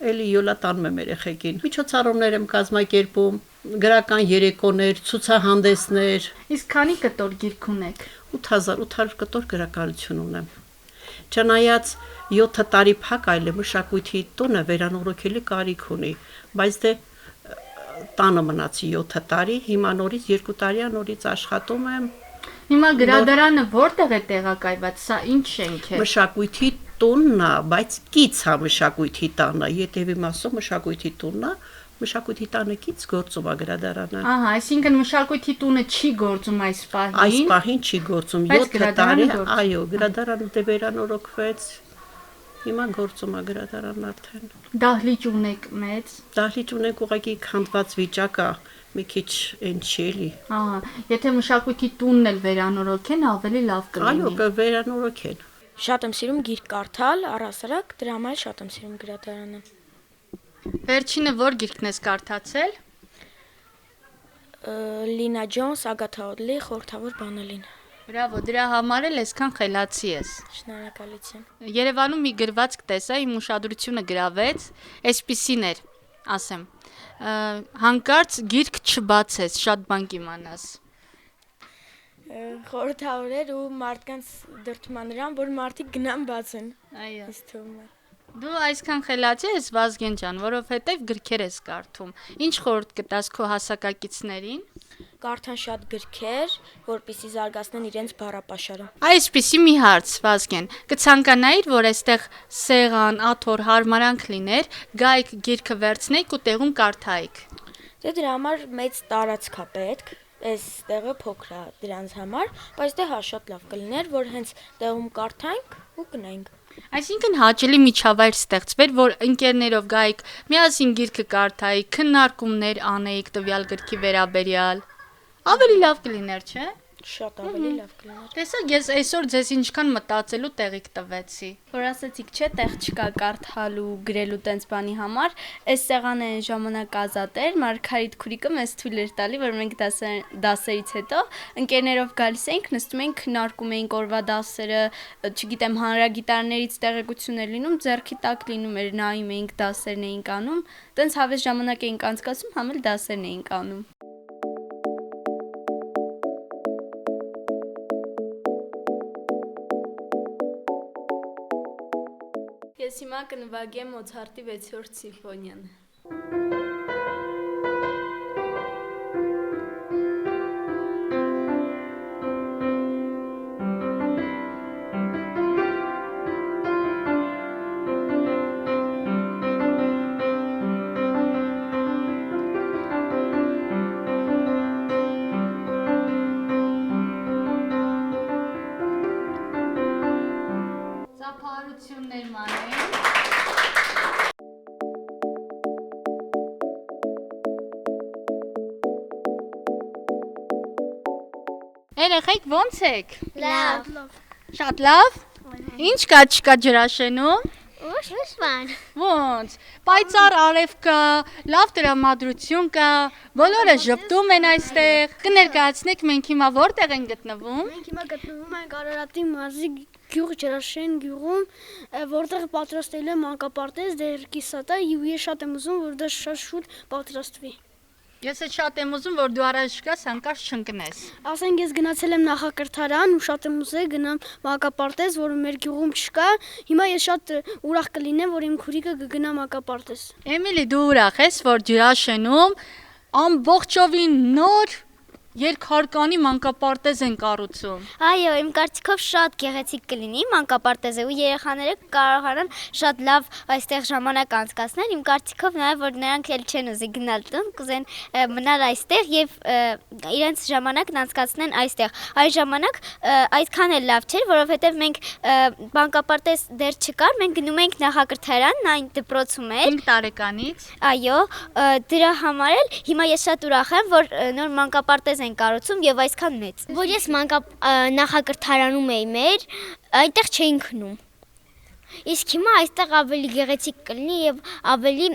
էլի յոլա տանում եմ երեխեքին, միջոցառումներ եմ կազմակերպում, գրական երեկոներ, ցուցահանդեսներ։ Իսկ քանի կտոր գիրք ունեք։ 8800 կտոր գրականություն ունեմ։ Չնայած 7 տարի փակ այլ է մշակույթի տունը վերանորոգելի կարիք ունի, բայց դե տանը մնացի 7 տարի, հիմա նորից 2 տարի նորից աշխատում եմ։ Հիմա գրադարանը որտեղ է տեղակայված, սա ինչ շենք է։ Մշակույթի տունն է, բայց կից է մշակույթի տանը, ետևի մասով մշակույթի տունն է, մշակույթի տանը կից գործում է գրադարանը։ Ահա, այսինքն մշակույթի տունը չի գործում այս պահին։ Այս պահին չի գործում, 7 տարի, այո, գրադարանը դե վերանորոգվեց, Հիմա գործում է գրադարանն արդեն։ Դահլիճ ունեք մեծ։ Դահլիճ ունենք ուղղակի քանդված վիճակ է, մի քիչ այն չի էլի։ Ահա, եթե մշակույթի տունն էլ վերանորոգեն, ավելի լավ կլինի։ Այո, կվերանորոգեն։ Շատ եմ սիրում գիրք կարդալ, առհասարակ դրա համար շատ եմ սիրում գրադարանը։ Վերջինը որ գիրքն ես կարդացել։ Լինա Ջոնս, Ագաթա Օդլի, Խորհրդավոր բանալին։ Բրավո, դրա համար էլ այսքան խելացի ես։ Շնորհակալություն։ Երևանում մի գրվածք տեսա, իմ ուշադրությունը գրավեց, այսպիսին էր, ասեմ, հանկարծ գիրք չբացես, շատ բան կիմանաս։ Խորհրդավոր ու մարդկանց դրդում նրան, որ մարդիկ գնան բացեն։ Այո։ Ինձ թվում է։ Դու այսքան խելացի ես, Վազգեն ջան, որովհետև գրքեր ես կարդում։ Ինչ խորհուրդ կտաս քո հասակակիցներին։ Կարդան շատ գրքեր, որպեսզի զարգացնեն իրենց բառապաշարը։ Այսպիսի մի հարց, Վազգեն, կցանկանայիր, որ այստեղ սեղան, աթոռ, հարմարանք լիներ, գայք գիրքը վերցնեիք ու տեղում կարդայիք։ Դե դրա համար մեծ տարածք է պետք, այս տեղը փոքր է դրանց համար, բայց դե հա շատ լավ կլիներ, որ հենց տեղում կարդայինք ու գնայինք։ Այսինքն հաճելի միջավայր ստեղծվեր, որ ընկերներով գայիք, միասին գիրքը կարդայիք, քննարկումներ անեիք տվյալ գրքի վերաբերյալ։ Ավելի լավ կլիներ, չէ՞։ Շատ ավելի լավ կլիներ։ Տեսա, ես այսօր ձեզ ինչքան մտածելու տեղիք տվեցի։ Որ ասացիք, չէ, տեղ չկա կարդալու, գրելու տենց բանի համար, այս սեղանը այն ժամանակ ազատ էր, Մարգարիտ քուրիկը մեզ թույլ էր տալի, որ մենք դասերից հետո ընկերներով գալիս էինք, նստում էինք, քննարկում էինք օրվա դասերը, չգիտեմ, հանրագիտարներից տեղեկություններ լինում, ձեռքի տակ լինում էր, նայում էինք, դասերն էինք անում, տենց հավես ժամանակ էինք անցկացում, համ էլ դասերն էինք անում։ Ես հիմա կնվագեմ Մոցարտի 6-րդ սիմֆոնիան։ Ծափահարություններ մանեն։ Երեխեք ո՞նց եք։ Լավ։ Շատ լավ։ Ինչ կա չկա ջրաշենում։ Ուշ բան։ Ոնց։ Պայծառ արև կա, լավ տրամադրություն կա, բոլորը ժպտում են այստեղ։ Կներկայացնեք մենք հիմա որտեղ են գտնվում։ Մենք հիմա գտնվում ենք Արարատի մարզի գյուղ Ջրաշեն գյուղում, որտեղ պատրաստել է մանկապարտեզ դեր կիսատա, ու ես շատ եմ ուզում, որ դա շատ շուտ պատրաստվի։ Ես շատ եմ ուզում, որ դու առաջ գաս, հանկարծ չընկնես։ Ասենք ես գնացել եմ նախակրթարան ու շատ եմ ուզել գնամ մանկապարտեզ, որը մեր գյուղում չկա։ Հիմա ես շատ ուրախ կլինեմ, որ իմ քուրիկը կգնա մանկապարտեզ։ Էմիլի, դու ուրախ ես, որ Ջրաշենում ամբողջովին նոր երկհարկանի մանկապարտեզ են կառուցում։ Այո, իմ կարծիքով շատ գեղեցիկ կլինի մանկապարտեզը ու երեխաները կարողանան շատ լավ այստեղ ժամանակ անցկացնել։ Իմ կարծիքով նաև որ նրանք էլ չեն ուզի գնալ տուն, կուզեն մնալ այստեղ եւ իրենց ժամանակն անցկացնեն այստեղ։ Այս ժամանակ այդքան էլ լավ չէր, որովհետեւ մենք մանկապարտեզ դեռ չկար, մենք գնում էինք նախակրթարան, այն դպրոցում էր 5 տարեկանից։ Այո, դրա համար էլ հիմա ես շատ ուրախ եմ, որ նոր մանկապարտեզ են կառուցում եւ այսքան մեծ։ Որ ես նախակրթարանում էի մեր, այնտեղ չէին քնում։ Իսկ հիմա այստեղ ավելի գեղեցիկ կլինի եւ ավելի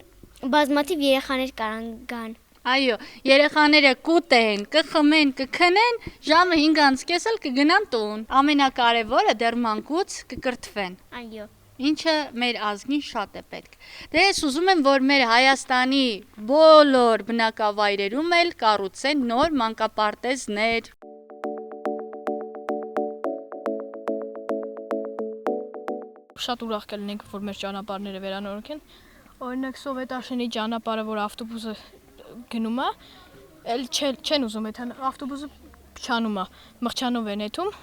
բազմաթիվ երեխաներ կարան գան։ Այո, երեխաները կուտեն, կխմեն, կքնեն, ժամը 5:30 էլ կգնան տուն։ Ամենակարևորը դեռ մանկուց կկրթվեն։ Այո։ Ինչը մեր ազգին շատ է պետք։ Դե ես ուզում եմ, որ մեր Հայաստանի բոլոր բնակավայրերում էլ կառուցեն նոր մանկապարտեզներ։ Շատ ուրախ կլինենք, որ մեր ճանապարհները վերանորոգեն։ Օրինակ Սովետաշենի ճանապարհը, որ ավտոբուսը գնում է, էլ չեն ուզում այդ ավտոբուսը փչանում է, մղճանով են եթում,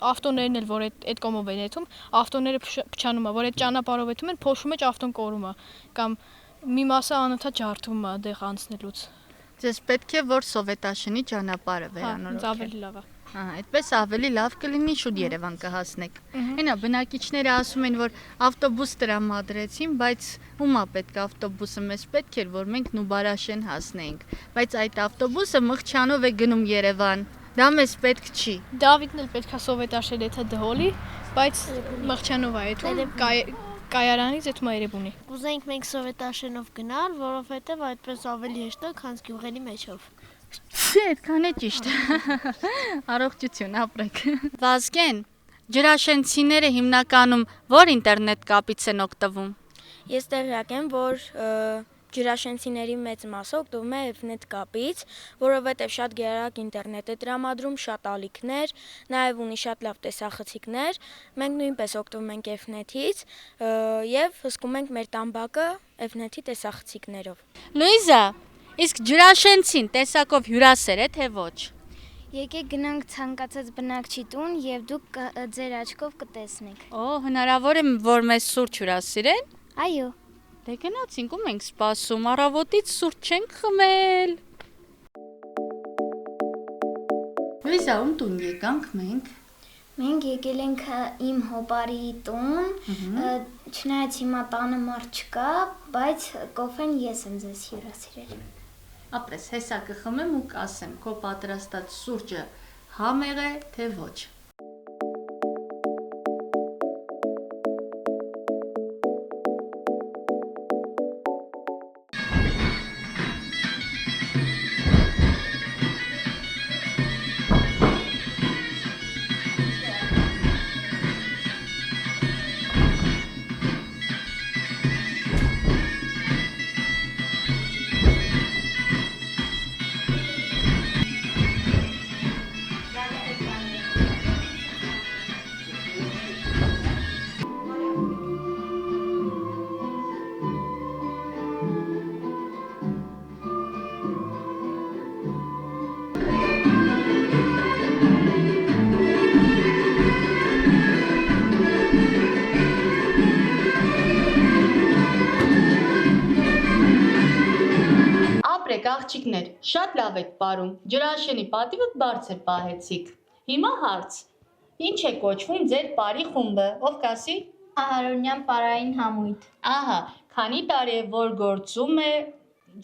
ավտոներն էլ որ այդ կողմով են եթում, ավտոները փչանում է, որ այդ ճանապարհով եթում են, փոշու մեջ ավտոն կորում է, կամ մի մասը անընդհատ ջարդվում է դեղ անցնելուց։ Ձեզ պետք է որ Սովետաշենի ճանապարհը վերանորոգեն։ Ավելի լավ է։ Այդպես ավելի լավ կլինի շուտ Երևան կհասնեք։ Այնա բնակիչները ասում են, որ ավտոբուս տրամադրեցին, բայց ումա պետք ավտոբուսը մեզ պետք էր, որ մենք Նուբարաշեն հասնեինք։ Բայց այդ ավտոբուսը Մղչյանով է գնում Երևան։ Դա մեզ պետք չի։ Դավիթն էլ պետքա Սովետաշել եթե դհոլի, բայց Մղչյանով է այդում կայարանից այդ մայրեբունի։ Կուզեինք մենք Սովետաշենով գնալ, որովհետև այդպես ավելի հեշտ է, քան գյուղերի մեջով։ Այդքան է ճիշտ։ Առողջություն, ապրեք։ Վազգեն, ջրաշենցիները հիմնականում որ ինտերնետ կապից են օգտվում։ Ես տեղյակ եմ, որ ջրաշենցիների մեծ մասը օգտվում է Fnet կապից, որովհետև շատ գերարագ ինտերնետ է տրամադրում, շատ ալիքներ, նաև ունի շատ լավ տեսախցիկներ։ Մենք նույնպես օգտվում ենք Fnet-ից եւ հսկում ենք մեր տամբակը Fnet-ի տեսախցիկներով։ Լուիզա, իսկ ջրաշենցին տեսակով հյուրասեր է թե ոչ։ Եկեք գնանք ցանկացած բնակչի տուն եւ դուք ձեր աչքով կտեսնեք։ Հնարավոր է որ մեզ սուրճ հյուրասիրեն։ Այո։ Դե գնացինք ու մենք սպասում, առավոտից սուրճ չենք խմել։ Լույզա, ում տուն եկանք մենք։ Մենք եկել ենք իմ հոպարի տուն, չնայած հիմա տանը մարդ չկա, բայց կոֆեն ես եմ ձեզ հյուրասիրել։ Ապրես, հեսա կխմեմ ու կասեմ, քո պատրաստած սուրճը համեղ է թե ոչ։ Աղջիկներ, շատ լավ եք պարում, ջրաշենի պատիվը բարձր պահեցիք։ Հիմա հարց, ինչ է կոչվում ձեր պարի խումբը, ով կասի։ Ահարոնյան պարային համույթ։ Ահա, քանի տարի է որ գործում է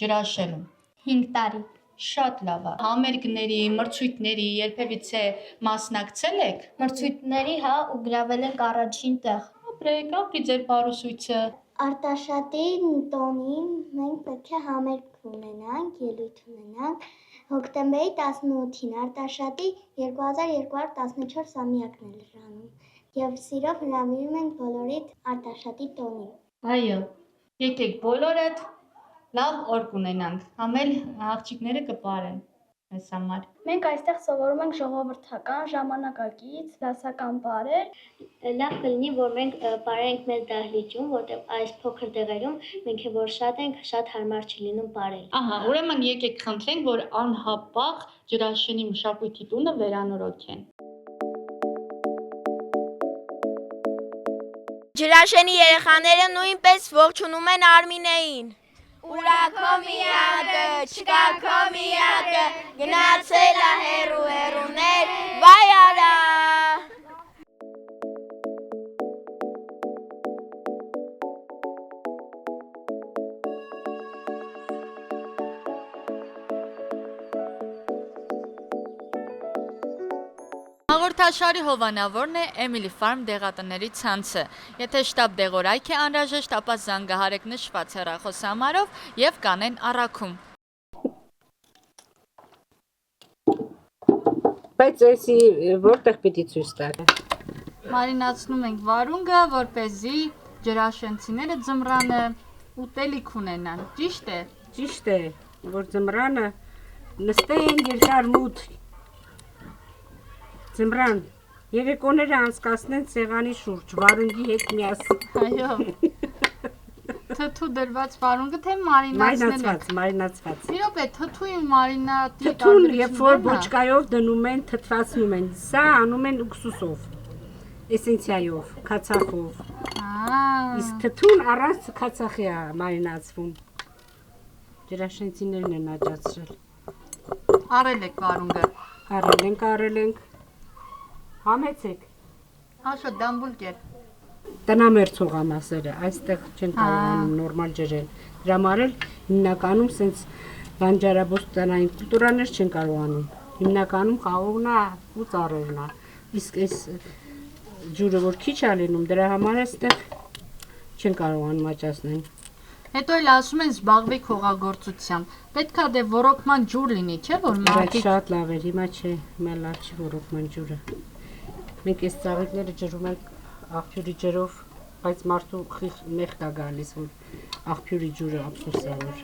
ջրաշենում։ 5 տարի։ Շատ լավ է։ Համերգների, մրցույթների երբևիցե մասնակցել եք։ Մրցույթների, հա, ու գրավել ենք առաջին տեղ։ Ապրեք, ապրի ձեր պարուսույցը։ Արտաշատի տոնին մենք պետք է համերգ ունենանք, ելույթ ունենանք հոկտեմբերի 18-ին Արտաշատի 2214 ամյակն է լրանում եւ սիրով հրավիրում ենք բոլորիդ Արտաշատի տոնին։ Այո, եկեք բոլորդ լավ օր կունենանք, համել աղջիկները կպարեն մեզ համար։ Մենք այստեղ սովորում ենք ժողովրդական, ժամանակակից, դասական պարեր։ Լավ կլինի, որ մենք պարենք մեր դահլիճում, որտեղ այս փոքր տեղերում մենք որ շատ ենք, շատ հարմար չի լինում պարել։ Ահա, ուրեմն եկեք խնդրենք, որ անհապաղ ջրաշենի մշակույթի տունը վերանորոգեն։ Ջրաշենի երեխաները նույնպես ողջունում են Արմինեին։ Ուրա քո միակը, չկա քո միակը, գնացել է հեռուներ, վայ արա։ Հաղորդաշարի հովանավորն է Emily Farm դեղատների ցանցը։ Եթե շտապ դեղորայք է անհրաժեշտ, ապա զանգահարեք նշված հեռախոսահամարով եւ կանեն առաքում։ Բայց էսի որտեղ պիտի ցույց տաք։ Մարինացնում ենք վարունգը, որպեսզի ջրաշենցիները ձմռանը ուտելիք ունենան։ Ճիշտ է։ Ճիշտ է, որ ձմռանը նստեն երկար մութ Ձմռան, երեկոները անցկացնեն սեղանի շուրջ, վարունգի հետ միասին։ Այո։ Թթու դրված վարունգը թե մարինացնել։ Մարինացված։ Իրոք է թթուի մարինատի Թթուն, երբ որ բոճկայով դնում են, թթվածնում են, սա անում են ուքսուսով, էսենցիայով, քացախով։ Իսկ թթուն առանց քացախի է մարինացվում։ Ջրաշենցիներն են աճացրել։ Առել եք վարունգը։ Առել ենք։ Համեցեք։ Աշոտ դամբուլկեր։ Տնամերձողամասերը, այստեղ չեն կարողանում նորմալ ջրել։ Դրա համար էլ հիմնականում սենց բանջարաբոստանային կուլտուրաներ չեն կարողանում։ Հիմնականում խաղողն է ու ծառերն է։ Իսկ այս ջուրը որ քիչ է լինում, դրա համար այստեղ չեն կարողանում աճացնել։ Հետո էլ ասում են զբաղվեք հողագործությամբ։ Պետքա դե ոռոգման ջուր լինի, չէ՞ որ մարդիկ շատ լավ էր, հիմա չէ, հիմա լավ չի ոռոգման ջուրը։ Մենք այս ծաղիկները ջրում ենք աղբյուրի ջրով, բայց մարդու մեղք է գալիս, որ աղբյուրի ջուրը ափսոս է որ։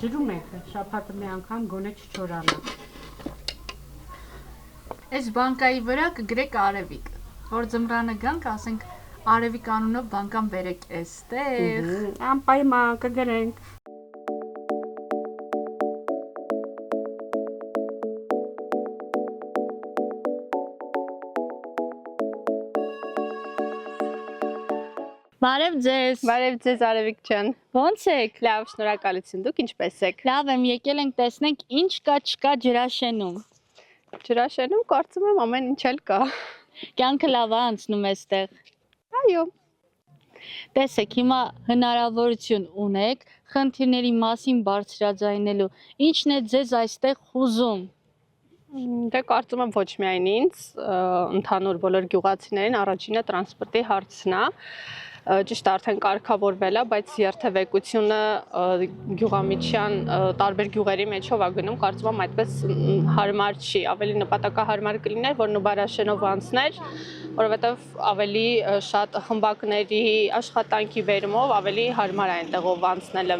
Ջրում ենք, շաբաթը մի անգամ գոնե չչորանա։ Այս բանկայի վրա կգրեք Արևիկ, որ ձմռանը գանք, ասենք Արևիկ անունով բանկան բերեք էստեղ։ Անպայման կգրենք։ Բարև ձեզ։ Բարև ձեզ Արևիկ ջան։ Ո՞նց եք։ Լավ, շնորհակալություն։ Դուք ինչպե՞ս եք։ Լավ եմ, եկել ենք տեսնենք ինչ կա չկա ջրաշենում։ Ջրաշենում կարծում եմ ամեն ինչ էլ կա։ Կյանքը լավ է անցնում էստեղ։ Այո։ Տեսեք, հիմա հնարավորություն ունեք խնդիրների մասին բարձրաձայնելու։ Ինչն է ձեզ այստեղ խուզում։ Դե կարծում եմ ոչ միայն ինձ, ընդհանուր բոլոր գյուղացիներին առաջինը տրանսպորտի հարցն է։ Ճիշտ արդեն կարգավորվել է, բայց երթևեկությունը գյուղամիջյան տարբեր գյուղերի մեջով է գնում, կարծում եմ այդպես հարմար չի, ավելի նպատակահարմար կլիներ, որ Նուբարաշենով անցներ, որովհետև ավելի շատ խմբակների աշխատանքի բերումով ավելի հարմար է այնտեղով անցնելը։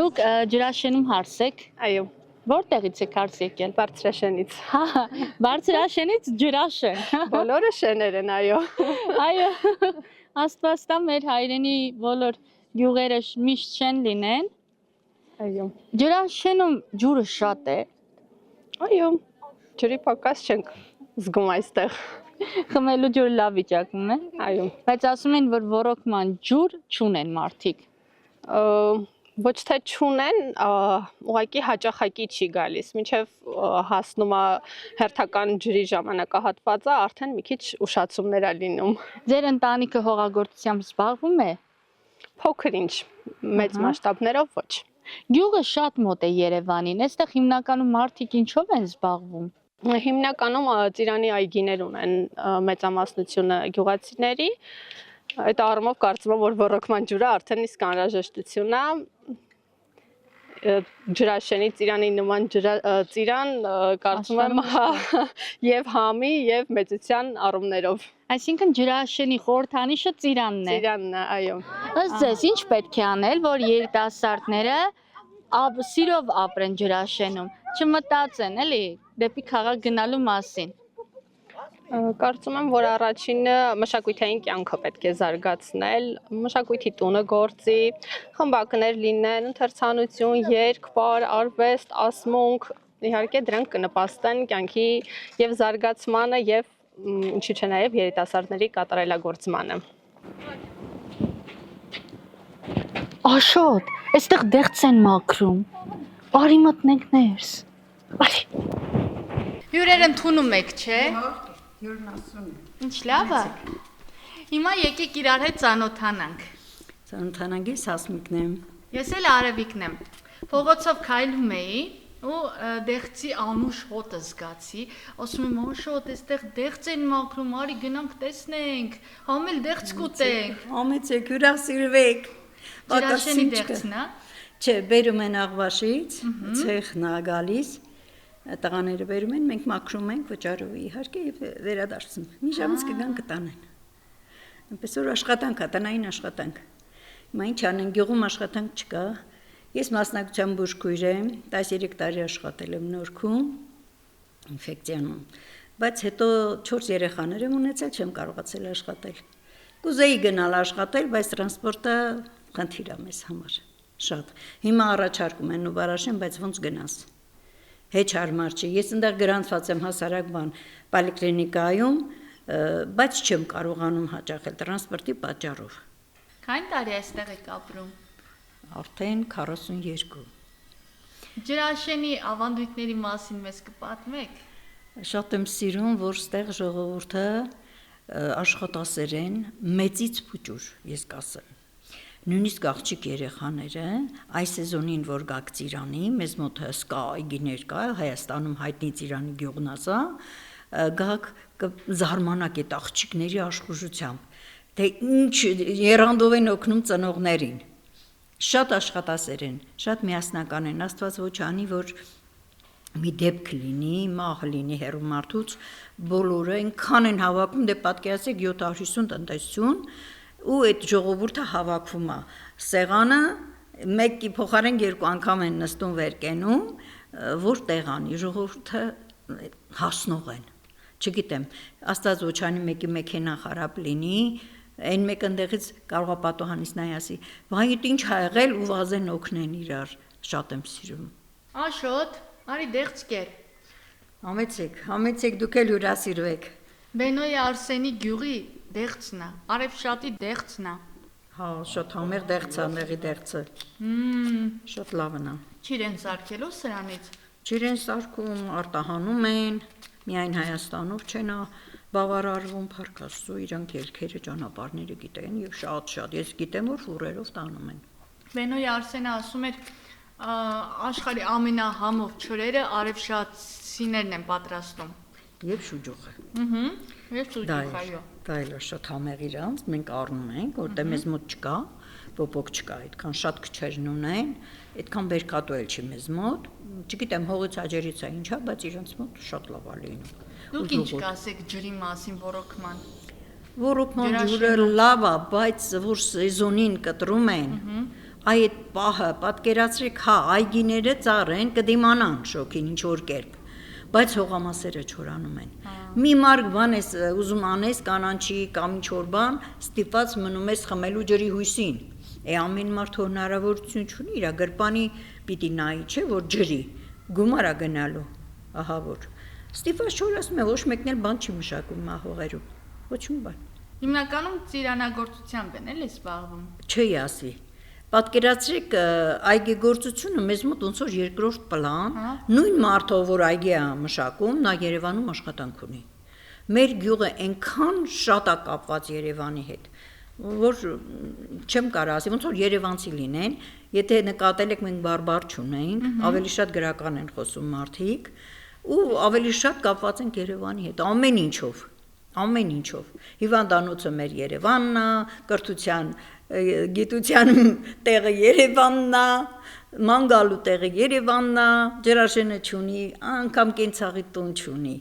Դուք ջրաշենում հարս եք։ Այո։ Որտեղից եք հարս եկել։ Բարձրաշենից։ Հա, Բարձրաշենից ջրաշեն։ Բոլորը շեներ են, այո։ Այո։ Աստված տա մեր հայրենի բոլոր գյուղերը միշտ չեն լինեն։ Այո։ Ջրաշենում ջուրը շատ է։ Այո։ Ջրի պակաս չենք զգում այստեղ։ Խմելու ջուրը լավ վիճակում է։ Այո։ Բայց ասում են, որ ոռոգման ջուր չունեն մարդիկ։ Ոչ թե չունեն, ուղղակի հաճախակի չի գալիս, մինչև հասնում է հերթական ջրի ժամանակահատվածը, արդեն մի քիչ ուշացումներ է լինում։ Ձեր ընտանիքը հողագործությամբ զբաղվում է։ Փոքր ինչ, մեծ մասշտաբներով ոչ։ Գյուղը շատ մոտ է Երևանին, այստեղ հիմնականում մարդիկ ինչով են զբաղվում։ Հիմնականում ծիրանի այգիներ ունեն մեծամասնությունը գյուղացիների։ Այդ առումով կարծում եմ, որ ոռոգման ջուրը արդեն իսկ անհրաժեշտություն է։ Ջրաշենի ծիրանի նման ծիրան կարծում եմ եւ համի եւ մեծության առումներով։ Այսինքն ջրաշենի խորհրդանիշը ծիրանն է։ Ծիրանն է, այո։ Ըստ ձեզ ինչ պետք է անել, որ երիտասարդները սիրով ապրեն ջրաշենում, չմտածեն էլի դեպի քաղաք գնալու մասին։ Կարծում եմ, որ առաջինը մշակութային կյանքը պետք է զարգացնել, մշակույթի տունը գործի, խմբակներ լինեն, ընթերցանություն, երգ, պար, արվեստ, ասմունք, իհարկե դրանք կնպաստեն կյանքի եւ զարգացմանը եւ ինչի՞ չէ նաեւ երիտասարդների կատարելագործմանը։ Աշոտ, այստեղ դեղց են մաքրում։ Արի մտնենք ներս։ Արի։ Հյուրեր ընդունում եք, չէ՞։ Հյուրն ասում է։ Ինչ լավ է։ Հիմա եկեք իրար հետ ծանոթանանք։ Ծանոթանանք, ես Հասմիկն եմ։ Ես էլ Արևիկն եմ։ Փողոցով քայլում էի ու դեղցի անուշ հոտը զգացի։ Ասում եմ, Աշոտ, այստեղ դեղց են մաքրում, արի գնանք տեսնենք, համել դեղց կուտենք։ Ամեցեք, հյուրասիրվեք։ Ջրաշենի դեղցն է։ Չէ, բերում են Աղվաշից, ցեխն է գալիս։ Տղաները բերում են, մենք մաքրում ենք վճարով իհարկե եւ վերադարձում։ Մի ժամից կգան կտանեն։ Այնպես որ աշխատանք է, տնային աշխատանք։ Հիմա ինչ անեն, գյուղում աշխատանք չկա։ Ես մասնակցության բուժքույր եմ, 13 տարի աշխատել եմ Նորքում, ինֆեկցիանում, բայց հետո 4 երեխաներ եմ ունեցել, չեմ կարողացել աշխատել։ Կուզեի գնալ աշխատել, բայց տրանսպորտը խնդիր է մեզ համար, շատ։ Հիմա առաջարկում են Նուբարաշեն, բայց ոնց գնաս։ Հեչ հարմար չի։ Ես այնտեղ գրանցված եմ հասարակ բան պոլիկլինիկայում, բայց չեմ կարողանում հաճախել տրանսպորտի պատճառով։ Քանի տարի այստեղ եք ապրում։ Արդեն 42։ Ջրաշենի ավանդույթների մասին մեզ կպատմեք։ Շատ եմ սիրում, որ ստեղ ժողովուրդը աշխատասերեն մեծից փուճուր, ես կասեմ։ Նույնիսկ աղջիկ երեխաները այս սեզոնին որ գաք Ծիրանի, մեզ մոտ հսկա այգիներ կա, Հայաստանում հայտնի Ծիրանի գյուղն ասա, գաք զարմանակ այդ աղջիկների աշխուժությամբ, թե ինչ երանդով են օգնում ծնողներին։ Շատ աշխատասեր են, շատ միասնական են, Աստված ոչ անի, որ մի դեպք լինի, մահ լինի հեռու մարդուց, բոլորը այնքան են հավաքում, դե պատկերացրեք 750 տնտեսություն, ու այդ ժողովուրդը հավաքվում է սեղանը մեկի փոխարեն երկու անգամ են նստում վեր կենում, որ տեղանի ժողովուրդը հասնող են, չգիտեմ, Աստված ոչ անի մեկի մեքենա խարապ լինի, այն մեկ ընդեղից կարող է պատոհանից նայ ասի, վայ ինչ ա եղել ու վազեն օգնեն իրար, շատ եմ սիրում։ Աշոտ, արի դեղց կեր։ Համեցեք դուք էլ հյուրասիրվեք։ Բենոյի Արսենի գյուղի դեղցն է, Արևշատի դեղցն է։ Հա, շատ համեղ դեղց է, նեղի դեղցը։ Շատ լավն է։ Չիրեն սարքելու սրանից։ Չիրեն սարքում, արտահանում են, միայն Հայաստանով չեն բավարարվում, Փառք Աստծո, իրանք ելքերը ճանապարհները գիտեն եւ շատ, ես գիտեմ որ ֆուրերով տանում են։ Բենոյի Արսենը ասում էր աշխարհի ամենահամով չորերը արևշատցիներն են պատրաստում։ Եվ շուջուխը։ Եվ շուջուխը, այո։ Դա էլ շատ համեղ իրանց, մենք առնում ենք, որտեղ մեզ մոտ չկա, պոպոկ չկա, այդքան շատ քչերն ունեն, այդքան բերքատու էլ չի մեզ մոտ, չգիտեմ հողից աջերից է ինչա, բայց իրանց մոտ շատ լավ է լինում։ Դուք ինչ կասեք ջրի մասին ռոռոկման։ Ռոռոկման ջուրը լավ է, բայց որ սեզոնին կտրում են, այդ պահը պատկերացրեք, հա, այգիները ծառ են, կդիմանան շոքին ինչ որ կերպ, բայց հողամասերը չորանում են։ Մի մարդ բան ես ուզում անես կանանչի կամ ինչ որ բան, ստիպված մնում ես խմելու ջրի հույսին։ Ամեն մարդ հնարավորություն չունի, իր գրպանի պիտի նայի, չէ, որ ջրի, գումար է գնալու, ահա որ։ Ստիպված չոր ասում է, ոչ մեկն էլ բան չի մշակում հողերում, ոչ մի բան։ Հիմնականում ծիրանագործությամբ են էլ զբաղվում։ Չի ասի։ Պատկերացրեք այգեգործությունը մեզ մոտ ոնց որ երկրորդ պլան, նույն մարդով որ այգի է մշակում, նա Երևանում աշխատանք ունի։ Մեր գյուղը այնքան շատ է կապված Երևանի հետ, որ չեմ կարող ասի, ոնց որ երևանցի լինեն, եթե նկատել եք մենք բարբար չունենք, ավելի շատ գրական են խոսում մարդիկ, ու ավելի շատ կապված ենք Երևանի հետ, ամեն ինչով։ Հիվանդանոցը մեր Երևանն է, կրթության գիտության տեղը Երևանն է, մանգալու տեղը Երևանն է, ջրաշենը չունի, անգամ կենցաղի տուն չունի։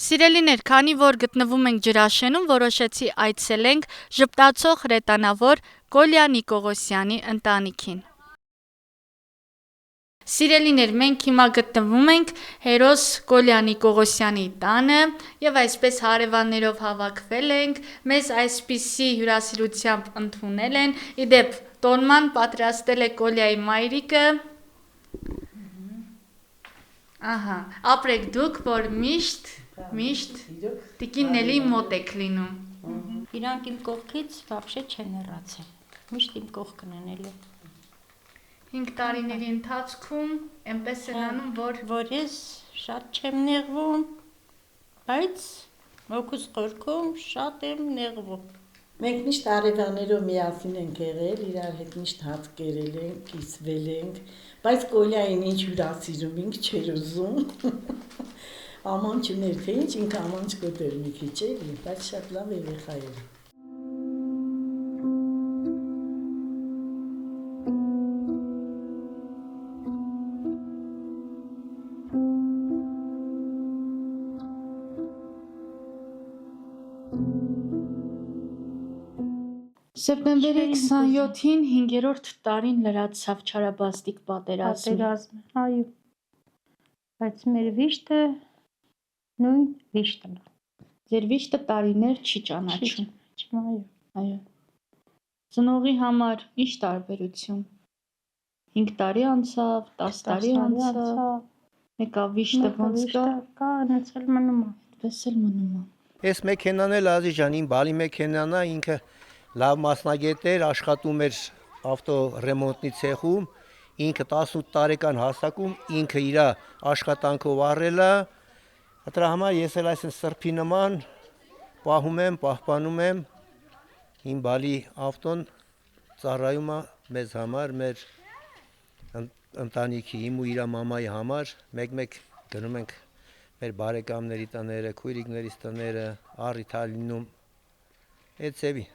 Սիրելիներ, քանի որ գտնվում ենք ջրաշենում, որոշեցի այցելենք ժպտացող հրետանավոր Կոլյա Նիկողոսյանի ընտանիքին։ Սիրելիներ, մենք հիմա գտնվում ենք հերոս Կոլյա Նիկողոսյանի տանը եւ այսպես հարևաններով հավաքվել ենք, մեզ այսպիսի հյուրասիրությամբ ընդունել են, իդեպ տոնման պատրաստել է Կոլյայի մայրիկը։ Ահա, ապրեք դուք, որ միշտ տիկինների մոտ եք լինում։ Իրանք իմ կողքից вообще չեն հեռացել, միշտ իմ կողքն են ելել։ 5 տարիների ընթացքում այնպես են անում, որ ես շատ չեմ նեղվում, բայց մոքուս խորքում շատ եմ նեղվում։ Մենք միշտ արևաններով միասին ենք եղել, իրար հետ միշտ հաց կերել ենք, կիսվել ենք, բայց Կոլյային ինչ հյուրասիրում ենք, չեր ուզում։ Աման չուներ, թե ինչ ինքը աման չկոտեր մի քիչ էլի, բայց շատ լավ երեխա էր։ Սեպտեմբերի 27-ին 5-րդ տարին լրացավ Չարաբաստիկ պատերազմը։ Այո։ Բայց մեր վիշտը նույն վիշտն է։ Ձեր վիշտը տարիներ չի ճանաչում։ Այո։ Ծնողի համար ինչ տարբերություն։ 5 տարի անցավ, 10 տարի անցավ։ Մեկա վիշտը ոնց կա, այնպես էլ մնում է։ Այդպես էլ մնում է։ Այս մեքենան էլ Ազիզյան, իմ բալի մեքենան է, ինքը լավ մասնագետ էր, աշխատում էր ավտոռեմոնտնի ցեխում, ինքը 18 տարեկան հասակում ինքը իր աշխատանքով առել է, դրա համար ես էլ այսպես սրբի նման պահում եմ, պահպանում եմ իմ բալի ավտոն ծառայում է մեզ համար, մեր ընտանիքի, իմ ու իր մամայի համար, մեկ-մեկ գնում ենք մեր բարեկամների տները, քույրիկներիս տները, առիթ լինում, այդ ծևի։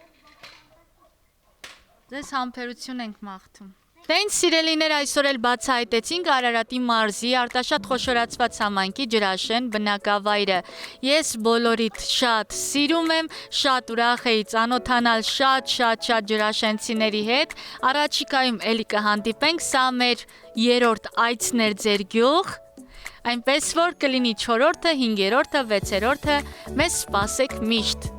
Ձեզ համբերություն ենք մաղթում։ Դե ինչ սիրելիներ, այսօր էլ բացահայտեցինք Արարատի մարզի Արտաշատ խոշորացված համայնքի Ջրաշեն բնակավայրը։ Ես բոլորիդ շատ սիրում եմ, շատ ուրախ էի ծանոթանալ շատ ջրաշենցիների հետ։ Առաջիկայում էլի կհանդիպենք, սա մեր 3-րդ այցն էր ձեր գյուղ, այնպես որ կլինի 4-րդը, 5-րդը, 6-րդը, մեզ սպասեք միշտ։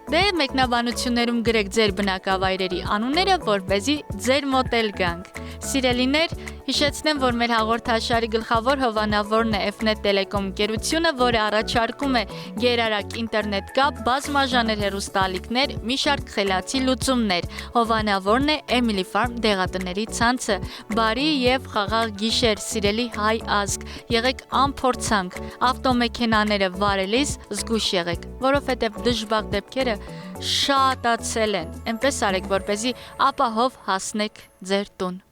Դե մեկնաբանություններում գրեք ձեր բնակավայրերի անունները, որպեսզի ձեր մոտ էլ գանք։ Սիրելիներ, հիշեցնեմ, որ մեր հաղորդաշարի գլխավոր հովանավորն է Fnet Telecom ընկերությունը, որը առաջարկում է գերարագ ինտերնետ կապ, բազմաժանր հեռուստաալիքներ, մի շարք խելացի լուծումներ։ Հովանավորն է Emily Farm դեղատների ցանցը։ Բարի եւ խաղաղ գիշեր, սիրելի հայ ազգ։ Եղեք անփորձանք, ավտոմեքենաները վարելիս զգույշ եղեք, որովհետեւ դժբախտ դեպքերը շատացել են։ Այնպես արեք, որպեսզի ապահով հասնեք ձեր տուն։